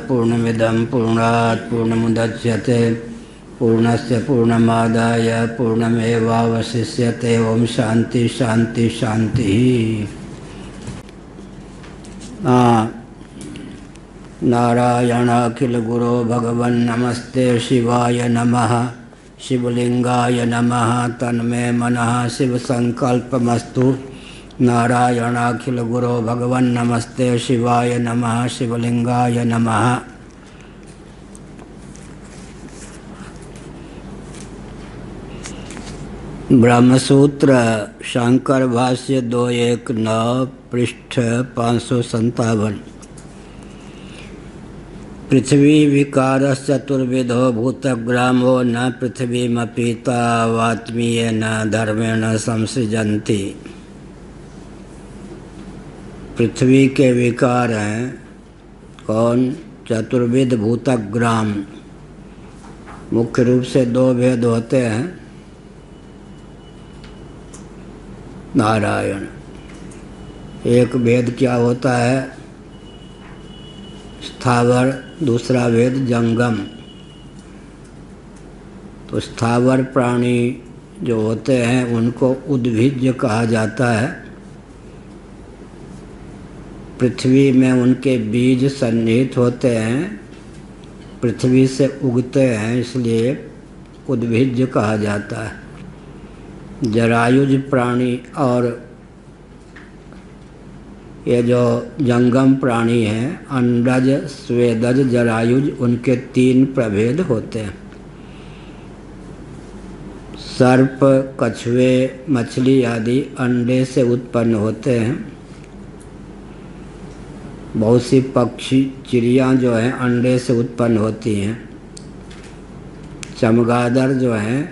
पूर्णमिदं पूर्णात् पूर्णमुदच्यते पूर्णस्य पूर्णमादाय पूर्णमेवावशिष्यते। ओम शांति शांति शांति। नारायणाखिल गुरो भगवन् नमस्ते शिवाय नमः शिवलिंगाय नमः तन्मे मनः शिव संकल्पमस्तु। नारायणाखिल गुरो भगवन् नमस्ते शिवाय नमः शिवलिंगाय नमः। ब्रह्मसूत्र शंकर भाष्य 219 पृष्ठ 557। पृथ्वी विकारश्चतुर्विधो भूतग्रामो न पृथ्वीमपीता वात्मीयेन धर्मेण संसृजन्ति। पृथ्वी के विकार हैं कौन? चतुर्विध भूतग्राम। मुख्य रूप से दो भेद होते हैं नारायण। एक भेद क्या होता है? स्थावर। दूसरा भेद जंगम। तो स्थावर प्राणी जो होते हैं उनको उद्भिज्ज कहा जाता है। पृथ्वी में उनके बीज सन्निहित होते हैं, पृथ्वी से उगते हैं, इसलिए उद्भिज्ज कहा जाता है। जरायुज प्राणी और ये जो जंगम प्राणी हैं अंडज स्वेदज जरायुज, उनके 3 प्रभेद होते हैं। सर्प कछुए मछली आदि अंडे से उत्पन्न होते हैं। बहुत सी पक्षी चिड़ियाँ जो हैं अंडे से उत्पन्न होती हैं। चमगादड़ जो हैं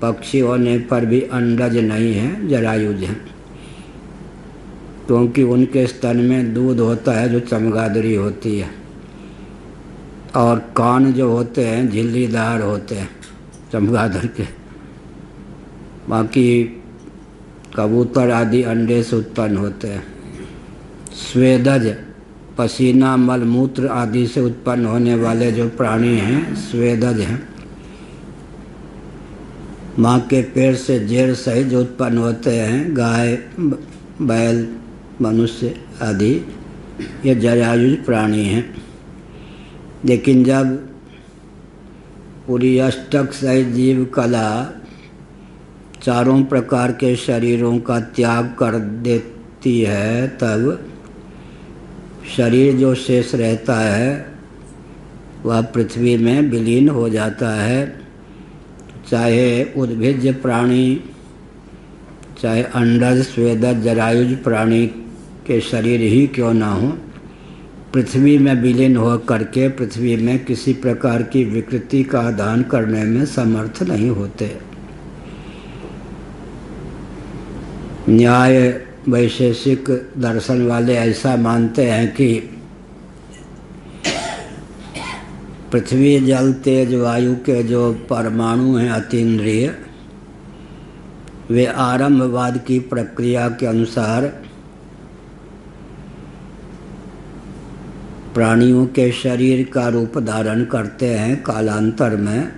पक्षी होने पर भी अंडज नहीं हैं, जरायुज हैं, क्योंकि उनके स्तन में दूध होता है जो चमगादड़ी होती है। और कान जो होते हैं झिल्लीदार होते हैं चमगादड़ के। बाकी कबूतर आदि अंडे से उत्पन्न होते हैं। स्वेदज पसीना मलमूत्र आदि से उत्पन्न होने वाले जो प्राणी हैं स्वेदज हैं। माँ के पेट से जेर सहित जो उत्पन्न होते हैं गाय बैल मनुष्य आदि, ये जरायुज प्राणी हैं। लेकिन जब पूरी अष्टक सहित जीव कला चारों प्रकार के शरीरों का त्याग कर देती है, तब शरीर जो शेष रहता है वह पृथ्वी में विलीन हो जाता है। चाहे उद्भिज्ज प्राणी, चाहे अंडज स्वेदज जरायुज प्राणी के शरीर ही क्यों ना हो, पृथ्वी में विलीन हो करके पृथ्वी में किसी प्रकार की विकृति का आदान करने में समर्थ नहीं होते। न्याय वैशेषिक दर्शन वाले ऐसा मानते हैं कि पृथ्वी जल तेज वायु के जो परमाणु हैं अतीन्द्रिय, वे आरंभवाद की प्रक्रिया के अनुसार प्राणियों के शरीर का रूप धारण करते हैं कालांतर में।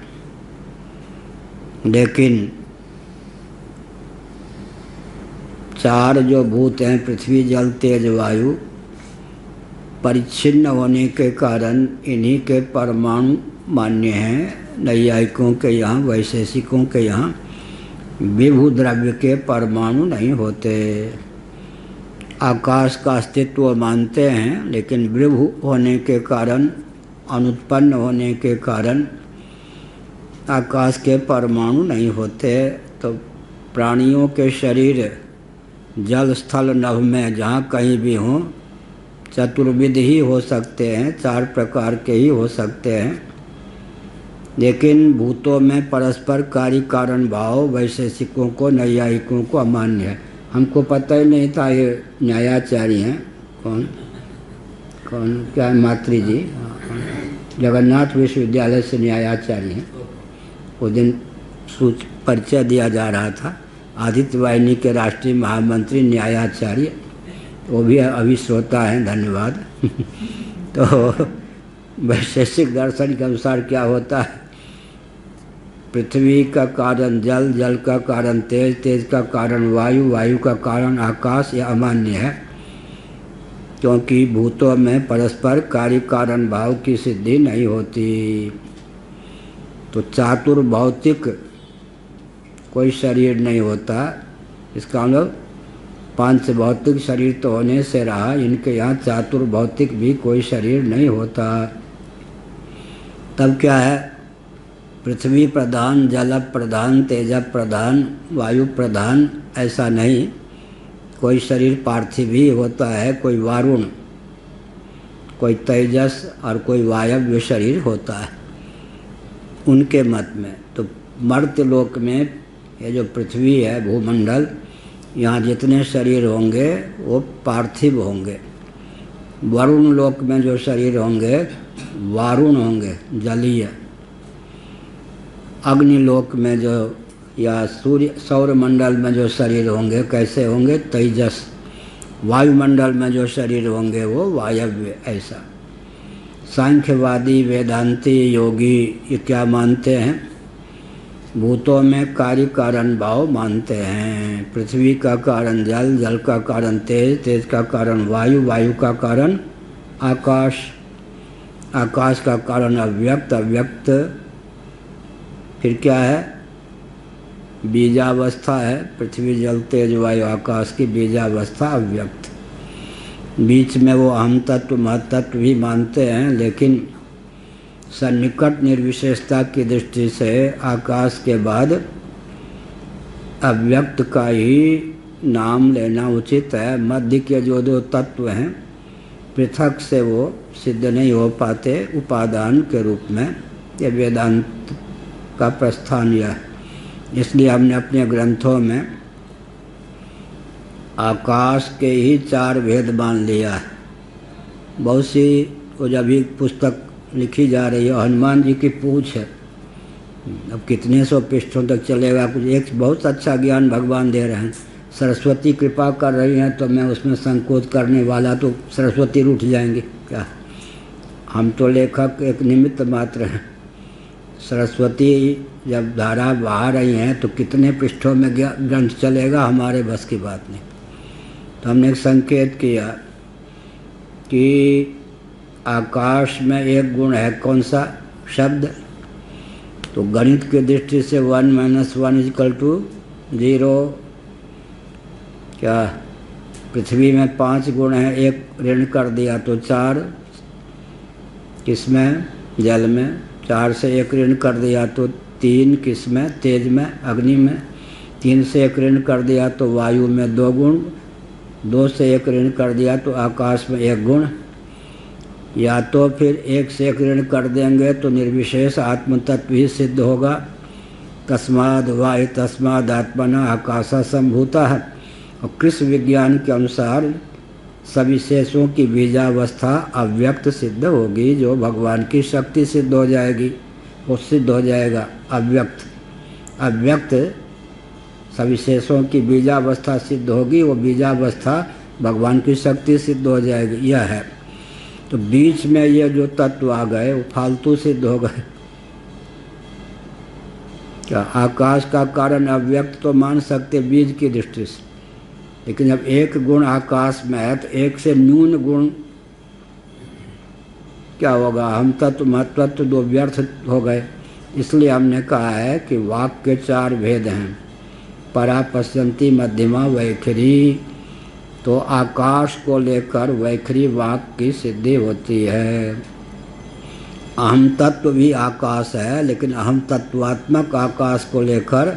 लेकिन 4 जो भूत हैं पृथ्वी जल तेज वायु, परिच्छिन्न होने के कारण इन्हीं के परमाणु मान्य हैं। नैयायिकों के यहाँ वैशेषिकों के यहाँ विभु द्रव्य के परमाणु नहीं होते। आकाश का अस्तित्व मानते हैं, लेकिन विभु होने के कारण, अनुत्पन्न होने के कारण आकाश के परमाणु नहीं होते। तो प्राणियों के शरीर जल स्थल नभ में जहाँ कहीं भी हों चतुर्विध ही हो सकते हैं, 4 प्रकार के ही हो सकते हैं। लेकिन भूतों में परस्पर कार्य कारण भाव वैशेषिकों को नैयायिकों को अमान्य है। हमको पता ही नहीं था ये न्यायाचार्य हैं। कौन क्या है? मात्री जी जगन्नाथ विश्वविद्यालय से न्यायाचार्य हैं। उस दिन परिचय दिया जा रहा था। आदित्य वाहिनी के राष्ट्रीय महामंत्री न्यायाचार्य, वो भी अभी श्रोता हैं, धन्यवाद। तो वैशेषिक दर्शन के अनुसार क्या होता है, पृथ्वी का कारण जल, जल का कारण तेज, तेज का कारण वायु, वायु का कारण आकाश, यह अमान्य है, क्योंकि भूतों में परस्पर कार्य कारण भाव की सिद्धि नहीं होती। तो चातुर्भौतिक कोई शरीर नहीं होता, इसका मतलब पांच भौतिक शरीर तो होने से रहा, इनके यहाँ चातुर्भौतिक भी कोई शरीर नहीं होता। तब क्या है, पृथ्वी प्रधान, जल प्रधान, तेज प्रधान, वायु प्रधान, ऐसा नहीं। कोई शरीर पार्थिव ही होता है, कोई वारुण, कोई तेजस और कोई वायव्य शरीर होता है उनके मत में। तो मर्त्य लोक में ये जो पृथ्वी है, भूमंडल, यहाँ जितने शरीर होंगे वो पार्थिव होंगे। वरुण लोक में जो शरीर होंगे वारुण होंगे, जलीय। अग्निलोक में जो या सूर्य सौरमंडल में जो शरीर होंगे कैसे होंगे, तेजस। वायुमंडल में जो शरीर होंगे वो वायव्य। ऐसा सांख्यवादी, वेदांती, योगी ये क्या मानते हैं, भूतों में कार्य कारण भाव मानते हैं। पृथ्वी का कारण जल, जल का कारण तेज, तेज का कारण वायु, वायु का कारण आकाश, आकाश का कारण अव्यक्त, अव्यक्त फिर क्या है, बीजावस्था है। पृथ्वी जल तेज वायु आकाश की बीजावस्था अव्यक्त। बीच में वो अहम तत्व महतत्व भी मानते हैं, लेकिन सन्निकट निर्विशेषता की दृष्टि से आकाश के बाद अव्यक्त का ही नाम लेना उचित है। मध्य के जो दो तत्व हैं पृथक से वो सिद्ध नहीं हो पाते उपादान के रूप में। ये वेदांत का प्रस्थान यह है। इसलिए हमने अपने ग्रंथों में आकाश के ही चार भेद मान लिया है। बहुत सी वो जब भी पुस्तक लिखी जा रही है, हनुमान जी की पूछ है, अब कितने सौ पृष्ठों तक चलेगा, कुछ एक बहुत अच्छा ज्ञान भगवान दे रहे हैं। सरस्वती कृपा कर रही हैं तो मैं उसमें संकोच करने वाला तो सरस्वती रूठ जाएंगे क्या, हम तो लेखक एक निमित्त मात्र हैं। सरस्वती जब धारा बहा रही हैं तो कितने पृष्ठों में ग्रंथ चलेगा, हमारे बस की बात नहीं। तो हमने एक संकेत किया कि आकाश में एक गुण है, कौन सा शब्द, तो गणित की दृष्टि से 1 - 1 = 0। क्या पृथ्वी में 5 गुण हैं, एक ऋण कर दिया तो 4, किसमें, जल में। 4 से 1 ऋण कर दिया तो 3, किसमें, तेज में, अग्नि में। 3 से 1 ऋण कर दिया तो वायु में 2 गुण। 2 से 1 ऋण कर दिया तो आकाश में 1 गुण। या तो फिर 1 से 1 ऋण कर देंगे तो निर्विशेष आत्म तत्व ही सिद्ध होगा। तस्माद वायु तस्माद आत्मना आकाशा संभूता है। और कृष्ण विज्ञान के अनुसार सविशेषों की बीजावस्था अव्यक्त सिद्ध होगी, जो भगवान की शक्ति सिद्ध हो जाएगी वो सिद्ध हो जाएगा अव्यक्त। अव्यक्त सविशेषों की बीजावस्था सिद्ध होगी, वो बीजावस्था भगवान की शक्ति सिद्ध हो जाएगी, यह है। तो बीच में ये जो तत्व आ गए वो फालतू सिद्ध हो गए। क्या आकाश का कारण अव्यक्त तो मान सकते बीज की दृष्टि से, लेकिन जब 1 गुण आकाश में है तो 1 से न्यून गुण क्या होगा, हम तत्व महत्त्व 2 व्यर्थ हो गए। इसलिए हमने कहा है कि वाक के 4 भेद हैं, परा, पश्यंती, मध्यमा, वैखरी। तो आकाश को लेकर वैखरी वाक की सिद्धि होती है। अहम तत्व भी आकाश है, लेकिन अहम तत्वात्मक आकाश को लेकर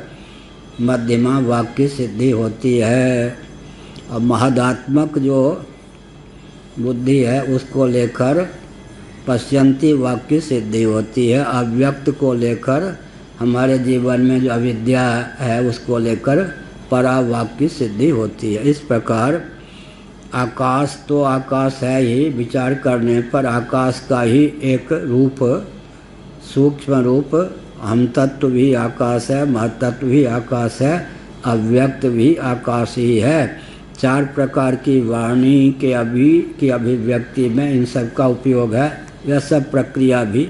मध्यमा वाक की सिद्धि होती है। और महदात्मक जो बुद्धि है उसको लेकर पश्यंती वाक की सिद्धि होती है। अव्यक्त को लेकर हमारे जीवन में जो अविद्या है उसको लेकर परावाक की सिद्धि होती है। इस प्रकार आकाश तो आकाश है ही, विचार करने पर आकाश का ही एक रूप, सूक्ष्म रूप, हम तत्व भी आकाश है, महतत्व भी आकाश है, अव्यक्त भी आकाश ही है। 4 प्रकार की वाणी के की अभिव्यक्ति में इन सब का उपयोग है। यह सब प्रक्रिया भी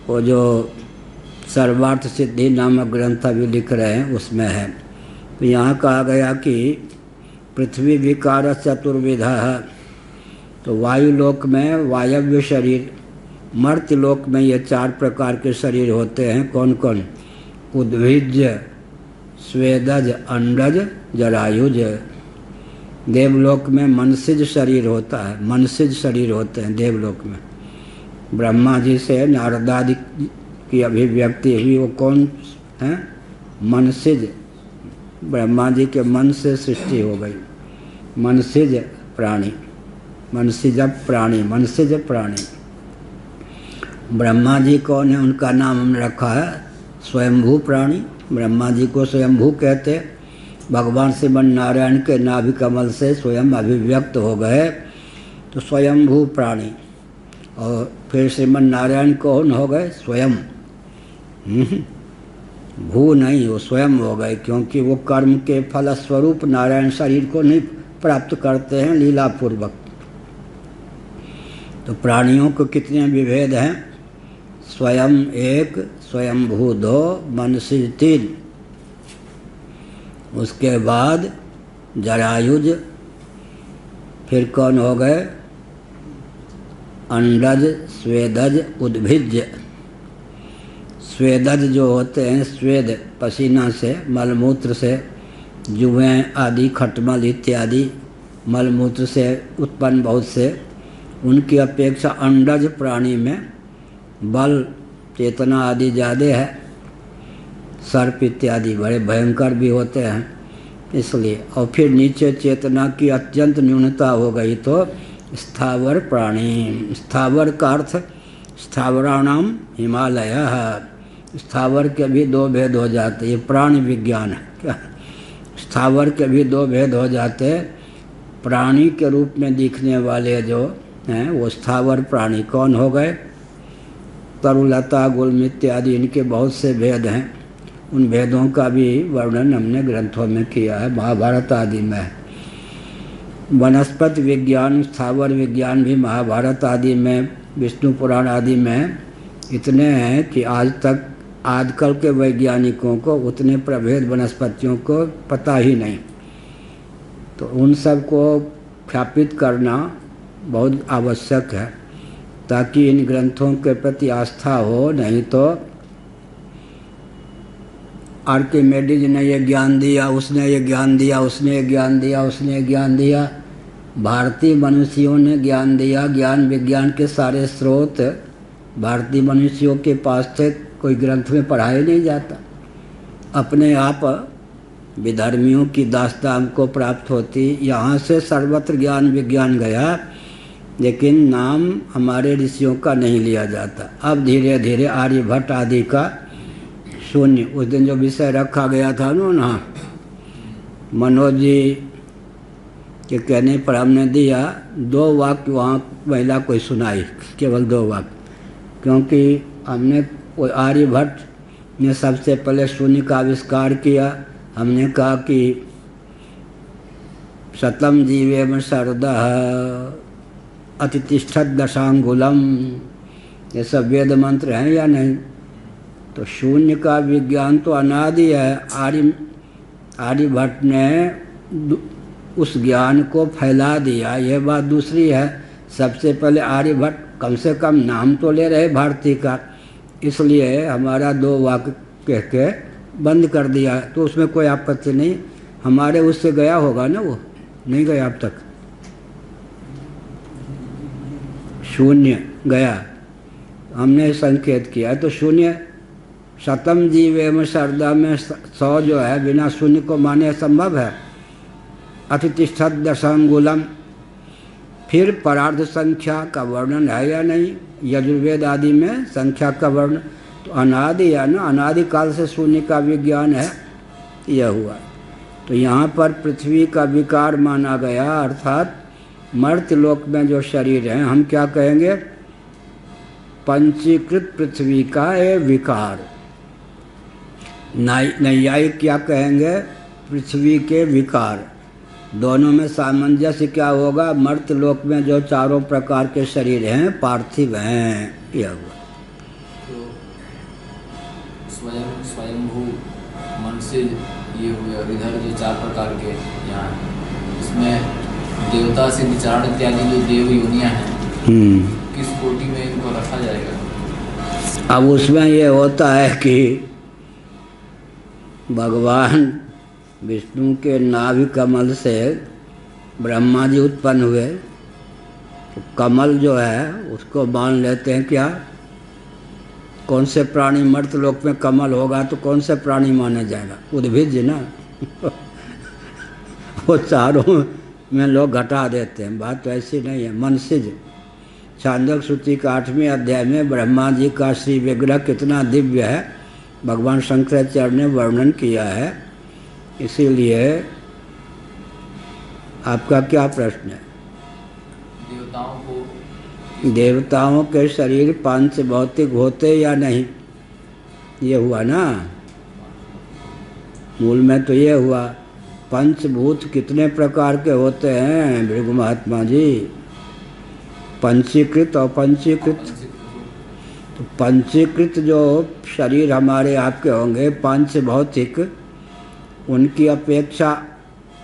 वो जो सर्वार्थ सिद्धि नामक ग्रंथ अभी लिख रहे हैं उसमें है। तो यहाँ कहा गया कि पृथ्वी विकार चतुर्विधा है। तो वायुलोक में वायव्य शरीर, मर्त्यलोक में ये 4 प्रकार के शरीर होते हैं। कौन कौन? उद्भिज, स्वेदज, अंडज, जरायुज। देवलोक में मनसिज शरीर होता है, मनसिज शरीर होते हैं देवलोक में। ब्रह्मा जी से नारदादि की अभिव्यक्ति हुई, वो कौन है? मनसिज। ब्रह्मा जी के मन से सृष्टि हो गई। मनसिज प्राणी, मनसिज प्राणी, मनसिज प्राणी। ब्रह्मा जी कौन है? उनका नाम हमने रखा है स्वयंभू प्राणी। ब्रह्मा जी को स्वयंभू कहते। भगवान श्रीमन नारायण के नाभि कमल से स्वयं अभिव्यक्त हो गए तो स्वयंभू प्राणी। और फिर श्रीमन नारायण कौन हो गए? स्वयं। भू नहीं, वो स्वयं हो गए, क्योंकि वो कर्म के फलस्वरूप नारायण शरीर को नहीं प्राप्त करते हैं लीलापूर्वक। तो प्राणियों को कितने विभेद हैं? स्वयं 1, स्वयंभू 2, मनसिज 3। उसके बाद जरायुज। फिर कौन हो गए? अंडज, स्वेदज, उद्भिज। स्वेदज जो होते हैं, स्वेद पसीना से, मलमूत्र से, जुएँ आदि, खटमल इत्यादि मलमूत्र से उत्पन्न बहुत से, उनकी अपेक्षा अंडज प्राणी में बल, चेतना आदि ज़्यादा है। सर्प इत्यादि बड़े भयंकर भी होते हैं इसलिए। और फिर नीचे चेतना की अत्यंत न्यूनता हो गई तो स्थावर प्राणी। स्थावर का अर्थ स्थावराणाम हिमालय है। स्थावर के भी 2 भेद हो जाते, ये प्राण विज्ञान है क्या? स्थावर के भी 2 भेद हो जाते। प्राणी के रूप में दिखने वाले जो हैं वो स्थावर प्राणी कौन हो गए? तरुलता, गुल्म इत्यादि, इनके बहुत से भेद हैं। उन भेदों का भी वर्णन हमने ग्रंथों में किया है, महाभारत आदि में है। वनस्पति विज्ञान, स्थावर विज्ञान भी महाभारत आदि में, विष्णु पुराण आदि में इतने हैं कि आज तक आजकल के वैज्ञानिकों को उतने प्रभेद वनस्पतियों को पता ही नहीं। तो उन सब को ख्यापित करना बहुत आवश्यक है ताकि इन ग्रंथों के प्रति आस्था हो। नहीं तो आर्किमेडीज ने ये ज्ञान दिया, उसने ये ज्ञान दिया, उसने ये ज्ञान दिया, उसने ये ज्ञान दिया। भारतीय मनुष्यों ने ज्ञान दिया। ज्ञान विज्ञान के सारे स्रोत भारतीय मनुष्यों के पास थे, कोई ग्रंथ में पढ़ाया नहीं जाता। अपने आप विधर्मियों की दास्तान को प्राप्त होती। यहाँ से सर्वत्र ज्ञान विज्ञान गया, लेकिन नाम हमारे ऋषियों का नहीं लिया जाता। अब धीरे धीरे आर्यभट्ट आदि का शून्य, उस दिन जो विषय रखा गया था ना, मनोज जी के कहने पर हमने दिया 2 वाक्य वहाँ महिला को सुनाई, केवल 2 वाक्य, क्योंकि हमने आर्यभट्ट ने सबसे पहले शून्य का आविष्कार किया। हमने कहा कि शतम जीवेम शरदः अतितिष्ठत दशांगुलम, ये सब वेद मंत्र हैं या नहीं? तो शून्य का विज्ञान तो अनादि है। आर्यभट्ट ने उस ज्ञान को फैला दिया, यह बात दूसरी है। सबसे पहले आर्यभट्ट कम से कम नाम तो ले रहे भारती का, इसलिए हमारा 2 वाक्य कह के बंद कर दिया। तो उसमें कोई आपत्ति नहीं, हमारे उससे गया होगा ना, वो नहीं गया अब तक। शून्य गया, हमने संकेत किया। तो शून्य शतम जीवेम शरदा में 100 जो है बिना शून्य को माने संभव है। अतितिष्ठत दशांगुलम। फिर परार्ध संख्या का वर्णन है या नहीं? यजुर्वेद आदि में संख्या का वर्णन तो अनादि है ना, अनादि काल से शून्य का विज्ञान है, यह हुआ। तो यहाँ पर पृथ्वी का विकार माना गया, अर्थात मर्त्यलोक में जो शरीर हैं, हम क्या कहेंगे? पंचीकृत पृथ्वी का ये विकार। नैयायिक क्या कहेंगे? पृथ्वी के विकार। दोनों में सामंजस्य क्या होगा? मर्त्य लोक में जो चारों प्रकार के शरीर हैं पार्थिव हैं, यह हुआ। तो स्वयंभू मन से ये हुए, और इधर जो चार प्रकार के यहाँ इसमें देवता से विचारण इत्यादि जो देव योनियाँ हैं, किस कोटि में इनको रखा जाएगा? अब उसमें ये होता है कि भगवान विष्णु के नाभि कमल से ब्रह्मा जी उत्पन्न हुए, तो कमल जो है उसको मान लेते हैं क्या? कौन से प्राणी मर्त्य लोक में कमल होगा तो कौन से प्राणी माना जाएगा? उद्भिज ना। वो चारों में लोग घटा देते हैं, बात तो ऐसी नहीं है। मनसिज छांदोग्य श्रुति का 8वें अध्याय में ब्रह्मा जी का श्री विग्रह कितना दिव्य है भगवान शंकराचार्य ने वर्णन किया है। इसीलिए आपका क्या प्रश्न है? देवताओं के शरीर पांच भौतिक होते या नहीं, ये हुआ ना मूल में। तो ये हुआ पंचभूत कितने प्रकार के होते हैं भृगु महात्मा जी? पंचीकृत और पंचीकृत। तो पंचीकृत जो शरीर हमारे आपके होंगे पांच भौतिक, उनकी अपेक्षा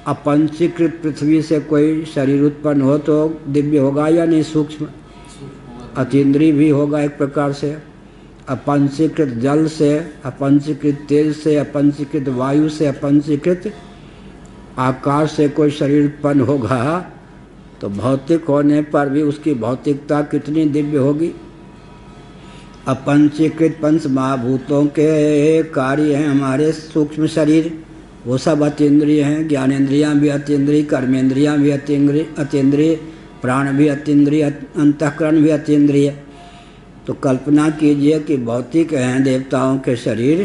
अपंचीकृत पृथ्वी से कोई शरीर उत्पन्न हो तो दिव्य होगा या नहीं? सूक्ष्म अतीन्द्रिय भी होगा एक प्रकार से। अपंचीकृत जल से, अपंचीकृत तेज से, अपंचीकृत वायु से, अपंचीकृत आकाश से कोई शरीर उत्पन्न होगा तो भौतिक होने पर भी उसकी भौतिकता कितनी दिव्य होगी। अपंचीकृत पंच महाभूतों के कार्य हैं हमारे सूक्ष्म शरीर, वो सब अतीन्द्रिय हैं। ज्ञानेन्द्रियाँ भी अतीन्द्रिय, कर्मेंद्रियाँ भी अतीन्द्रिय, प्राण भी अतीन्द्रिय, अंतःकरण भी अतीन्द्रिय। तो कल्पना कीजिए कि भौतिक हैं देवताओं के शरीर,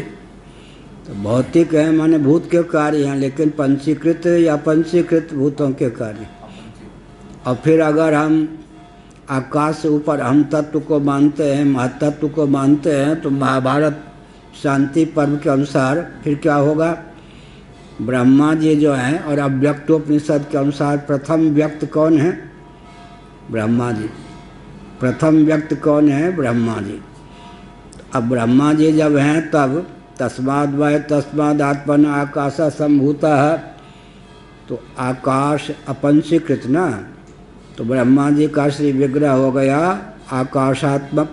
तो भौतिक हैं माने भूत के कार्य हैं, लेकिन पंचीकृत या पंचीकृत भूतों के कार्य। और फिर अगर हम आकाश से ऊपर हम तत्व को मानते हैं, महतत्व को मानते हैं, तो महाभारत शांति पर्व के अनुसार फिर क्या होगा? ब्रह्मा जी जो हैं, और अव्यक्तोपनिषद के अनुसार प्रथम व्यक्त कौन है? ब्रह्मा जी। प्रथम व्यक्त कौन है? ब्रह्मा जी। अब ब्रह्मा जी जब हैं तब तस्माद् वै तस्माद् आत्मन आकाश संभूतः, तो आकाश अपंचीकृत ना, तो ब्रह्मा जी का श्री विग्रह हो गया आकाशात्मक।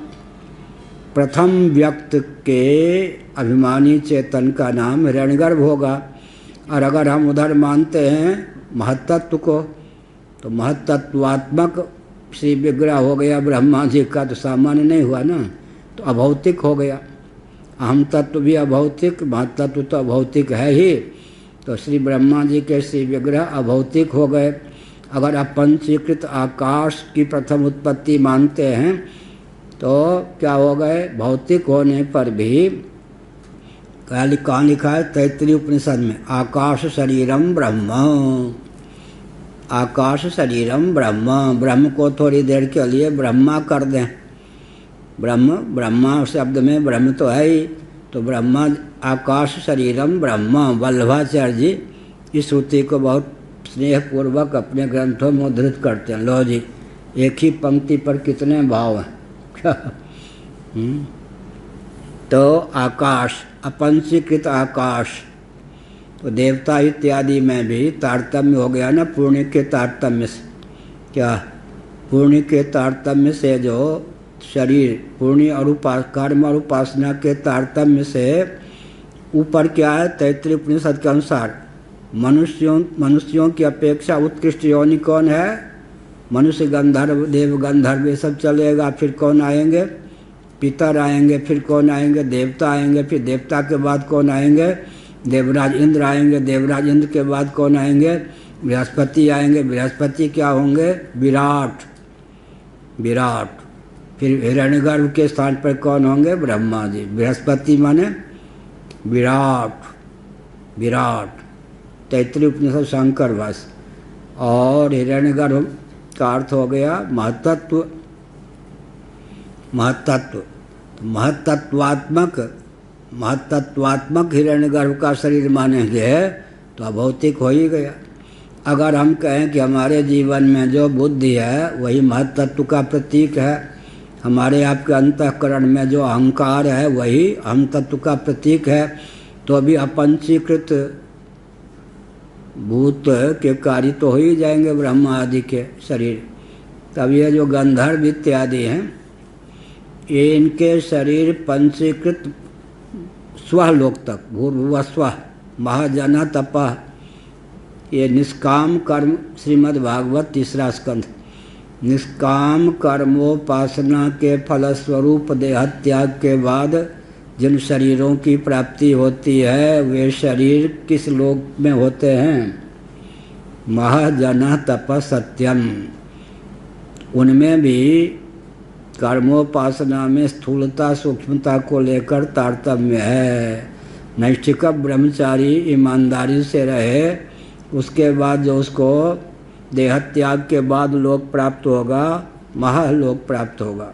प्रथम व्यक्त के अभिमानी चेतन का नाम हिरण्यगर्भ होगा। और अगर हम उधर मानते हैं महत्तत्व को, तो महत्तत्वात्मक श्री विग्रह हो गया ब्रह्मा जी का, तो सामान्य नहीं हुआ ना, तो अभौतिक हो गया। अहम तत्व भी अभौतिक, महत्तत्व तो अभौतिक है ही, तो श्री ब्रह्मा जी के श्री विग्रह अभौतिक हो गए। अगर आप पंचीकृत आकाश की प्रथम उत्पत्ति मानते हैं तो क्या हो गए? भौतिक होने पर भी कहाँ लिखा है? तैत्तिरीय उपनिषद में आकाश शरीरम ब्रह्म, आकाश शरीरम ब्रह्म। ब्रह्म को थोड़ी देर के लिए ब्रह्मा कर दें। ब्रह्म, ब्रह्मा शब्द में ब्रह्म तो है ही, तो ब्रह्मा आकाश शरीरम ब्रह्म। वल्लभाचार्य जी इस श्रुति को बहुत स्नेहपूर्वक अपने ग्रंथों में उद्धृत करते हैं। लो जी, एक ही पंक्ति पर कितने भाव हैं। तो आकाश, अपंचीकृत आकाश, तो देवता इत्यादि में भी तारतम्य हो गया ना पुण्य के तारतम्य से। क्या? पुण्य के तारतम्य से जो शरीर, पुण्य और कर्म और उपासना के तारतम्य से ऊपर क्या है? तैत्तिरीय उपनिषद के अनुसार मनुष्यों की अपेक्षा उत्कृष्ट योनि कौन है? मनुष्य, गंधर्व, देव गंधर्व ये सब चलेगा। फिर कौन आएंगे? पितर आएंगे। फिर कौन आएंगे? देवता आएंगे। फिर देवता के बाद कौन आएंगे? देवराज इंद्र आएंगे। देवराज इंद्र के बाद कौन आएंगे? बृहस्पति आएंगे। बृहस्पति क्या होंगे? विराट, विराट। फिर हिरण्यगर्भ के स्थान पर कौन होंगे? ब्रह्मा जी। बृहस्पति माने विराट, विराट। तैत्तिरीय उपनिषद शंकर भाष्य। और हिरण्यगर्भ का अर्थ हो गया महत्तत्व, महत्तत्व। महत्तत्वात्मक हिरण्यगर्भ का शरीर मानेंगे तो अभौतिक हो ही गया। अगर हम कहें कि हमारे जीवन में जो बुद्धि है वही महत्त्व का प्रतीक है, हमारे आपके अंतःकरण में जो अहंकार है वही हम तत्व का प्रतीक है, तो अभी अपंचीकृत भूत के कार्य तो हो ही जाएंगे ब्रह्म आदि के शरीर। तब ये जो गंधर्व इत्यादि हैं ये इनके शरीर पंचीकृत स्वलोक तक, भूर्भुवः स्वः महाजना तपः, ये निष्काम कर्म, श्रीमद् भागवत 3 स्कंध, निष्काम कर्मोपासना के फलस्वरूप देहत्याग के बाद जिन शरीरों की प्राप्ति होती है वे शरीर किस लोक में होते हैं? महाजना तपः सत्यम। उनमें भी कर्मोपासना में स्थूलता सूक्ष्मता को लेकर तारतम्य है। नैष्ठिक ब्रह्मचारी ईमानदारी से रहे, उसके बाद जो उसको देहत्याग के बाद लोक प्राप्त होगा, महालोक प्राप्त होगा।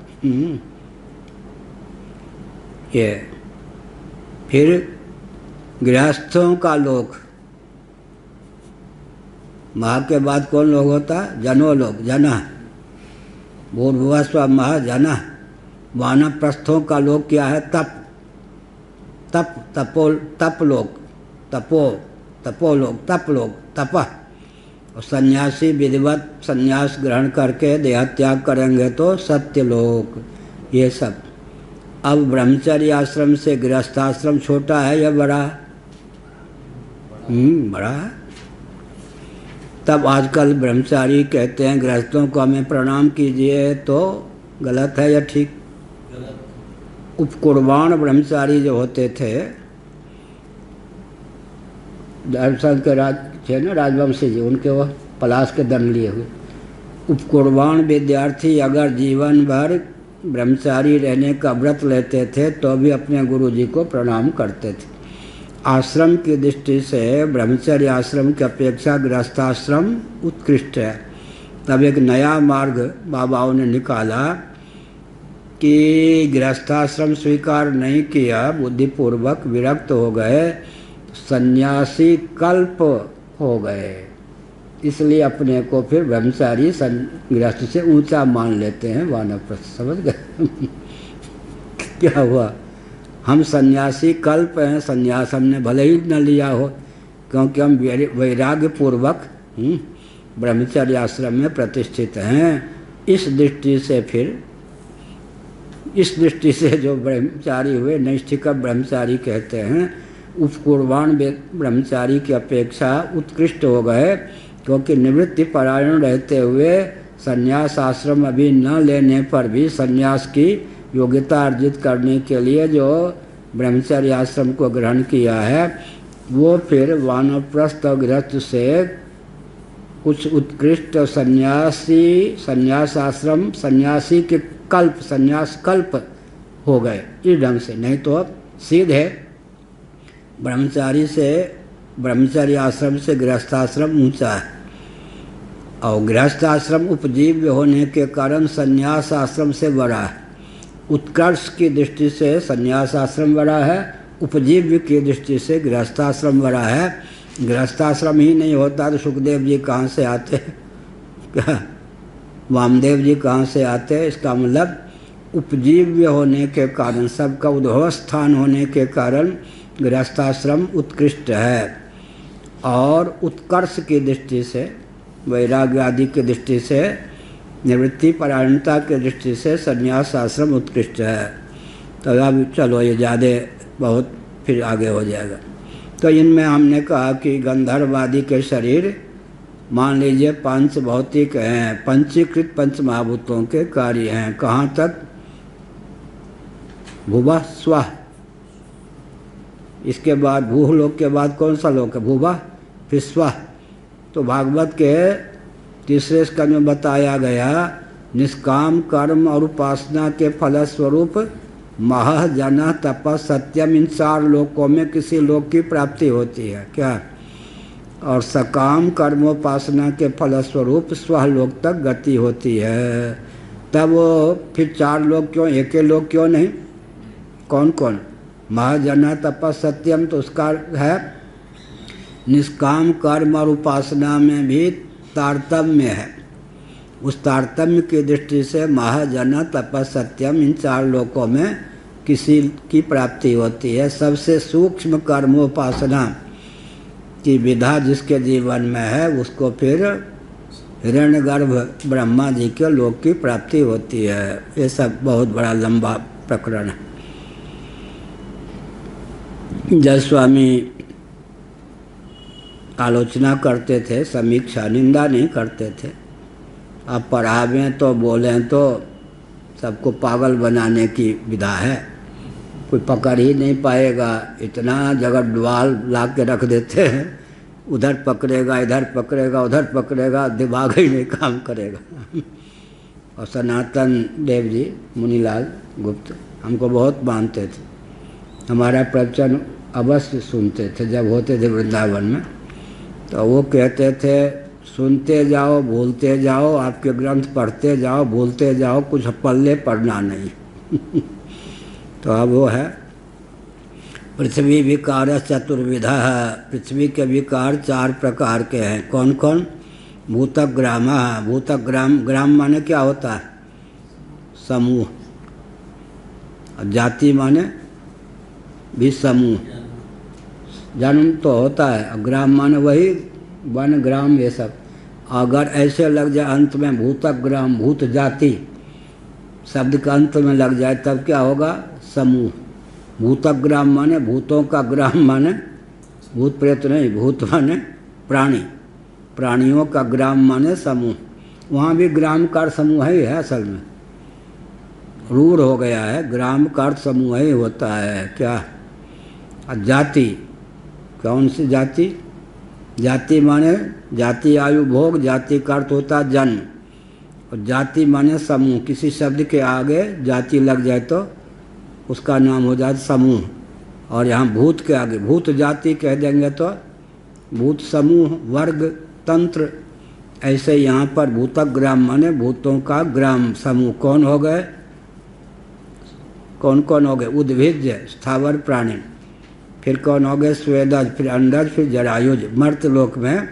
ये फिर गृहस्थों का लोक, महा के बाद कौन लोग होता? जनोलोक, जना, भूर्भुवः स्वः महाजना। वानप्रस्थों का लोक क्या है? तप, तप, तपलोक, तपोलोक, तपलोक, तपः। और सन्यासी विधिवत संन्यास ग्रहण करके देहत्याग करेंगे तो सत्यलोक। ये सब। अब ब्रह्मचर्य आश्रम से गृहस्थाश्रम छोटा है या बड़ा? बड़ा है। तब आजकल ब्रह्मचारी कहते हैं गृहस्थों को हमें प्रणाम कीजिए, तो गलत है या ठीक? उपकुर्बान ब्रह्मचारी जो होते थे, दरअसल के राज थे ना राजवंशी जी, उनके वो पलाश के दंड लिए हुए उपकुर्बान विद्यार्थी अगर जीवन भर ब्रह्मचारी रहने का व्रत लेते थे तो भी अपने गुरु जी को प्रणाम करते थे। आश्रम की दृष्टि से ब्रह्मचर्य आश्रम की अपेक्षा गृहस्थाश्रम उत्कृष्ट है। तब एक नया मार्ग बाबाओं ने निकाला कि गृहस्थाश्रम स्वीकार नहीं किया, बुद्धिपूर्वक विरक्त हो गए, सन्यासी कल्प हो गए, इसलिए अपने को फिर ब्रह्मचारी गृहस्थ से ऊंचा मान लेते हैं वानप्रस्थ। समझ गए? क्या हुआ? हम सन्यासी कल्प हैं, सन्यास हमने भले ही न लिया हो, क्योंकि हम वैराग्य पूर्वक ब्रह्मचर्य आश्रम में प्रतिष्ठित हैं। इस दृष्टि से जो ब्रह्मचारी हुए नैष्ठिक ब्रह्मचारी कहते हैं, उपकुर्बान ब्रह्मचारी की अपेक्षा उत्कृष्ट हो गए, क्योंकि निवृत्ति परायण रहते हुए संन्यास आश्रम अभी न लेने पर भी संन्यास की योग्यता अर्जित करने के लिए जो ब्रह्मचर्य आश्रम को ग्रहण किया है, वो फिर वानप्रस्थ और गृहस्थ से कुछ उत्कृष्ट संन्यास आश्रम सन्यासी के कल्प, संन्यास कल्प हो गए इस ढंग से। नहीं तो सीधे ब्रह्मचर्य आश्रम से गृहस्थाश्रम ऊंचा है, और गृहस्थाश्रम उपजीव्य होने के कारण संन्यास आश्रम से बड़ा है। उत्कर्ष की दृष्टि से संन्यास आश्रम बड़ा है, उपजीव्य की दृष्टि से गृहस्थाश्रम बड़ा है। गृहस्थाश्रम ही नहीं होता तो सुखदेव जी कहाँ से आते? क्या वामदेव जी कहाँ से आते? इसका मतलब उपजीव्य होने के कारण, सबका उद्भव स्थान होने के कारण गृहस्थाश्रम उत्कृष्ट है। और उत्कर्ष की दृष्टि से, वैराग्य आदि की दृष्टि से, निवृत्ति परायणता की दृष्टि से संन्यास आश्रम उत्कृष्ट है। तो अब चलो ये ज़्यादा बहुत फिर आगे हो जाएगा। तो इनमें हमने कहा कि गंधर्वादी के शरीर मान लीजिए पंच भौतिक हैं, पंचीकृत पंच महाभूतों के कार्य हैं। कहाँ तक? भुवः स्वः। इसके बाद भूलोक के बाद कौन सा लोक है? भुवः, फिर स्वः। तो भागवत के 3 स्कंध में बताया गया निष्काम कर्म और उपासना के फलस्वरूप मह जना तप सत्यम, इन 4 लोकों में किसी लोक की प्राप्ति होती है। क्या? और सकाम कर्मोपासना के फलस्वरूप स्वलोक तक गति होती है। तब फिर 4 लोक क्यों, एक ही लोक क्यों नहीं? कौन कौन? महाजना तप सत्यम, तो उसका है निष्काम कर्म और उपासना में भी तारतम्य है। उस तारतम्य की दृष्टि से महाजन तपसत्यम इन 4 लोकों में किसी की प्राप्ति होती है। सबसे सूक्ष्म कर्मोपासना की विधा जिसके जीवन में है उसको फिर हिरण्यगर्भ ब्रह्मा जी के लोक की प्राप्ति होती है। ये सब बहुत बड़ा लंबा प्रकरण है। जय स्वामी आलोचना करते थे, समीक्षा, निंदा नहीं करते थे। अब पढ़ावें तो बोलें तो सबको पागल बनाने की विधा है, कोई पकड़ ही नहीं पाएगा। इतना जगह डुआल ला के रख देते हैं, उधर पकड़ेगा, इधर पकड़ेगा, उधर पकड़ेगा, दिमाग ही नहीं काम करेगा। और सनातन देव जी, मुनीलाल गुप्त हमको बहुत मानते थे, हमारा प्रवचन अवश्य सुनते थे जब होते थे वृंदावन में। तो वो कहते थे सुनते जाओ, भूलते जाओ, आपके ग्रंथ पढ़ते जाओ, भूलते जाओ, कुछ पल्ले पढ़ना नहीं। तो अब वो है पृथ्वी विकार चतुर्विधा है। पृथ्वी के विकार 4 प्रकार के हैं। कौन कौन? भूतग्राम। भूतग्राम, ग्राम माने क्या होता है? समूह। और जाति माने भी समूह, जन्म तो होता है। और ग्राम माने वही वन ग्राम, ये सब। अगर ऐसे लग जाए अंत में भूतग्राम, भूत जाति शब्द का अंत में लग जाए तब क्या होगा? समूह। भूतग्राम माने भूतों का ग्राम माने भूत प्रेत नहीं, भूत माने प्राणी, प्राणियों का ग्राम माने समूह। वहाँ भी ग्राम का समूह ही है, असल में रूढ़ हो गया है, ग्राम का समूह ही होता है। क्या? जाति, कौन सी जाति? जाति माने जाति आयु भोग, जाति का अर्थ होता है जन्म। और जाति माने समूह, किसी शब्द के आगे जाति लग जाए तो उसका नाम हो जाए समूह। और यहाँ भूत के आगे भूत जाति कह देंगे तो भूत समूह, वर्ग, तंत्र। ऐसे यहाँ पर भूतग्राम माने भूतों का ग्राम, समूह। कौन हो गए? कौन कौन हो गए? उद्भिज्य, स्थावर प्राणी। फिर कौन हो गए? स्वेदज, फिर अंडज, फिर जरायुज। मर्त्यलोक में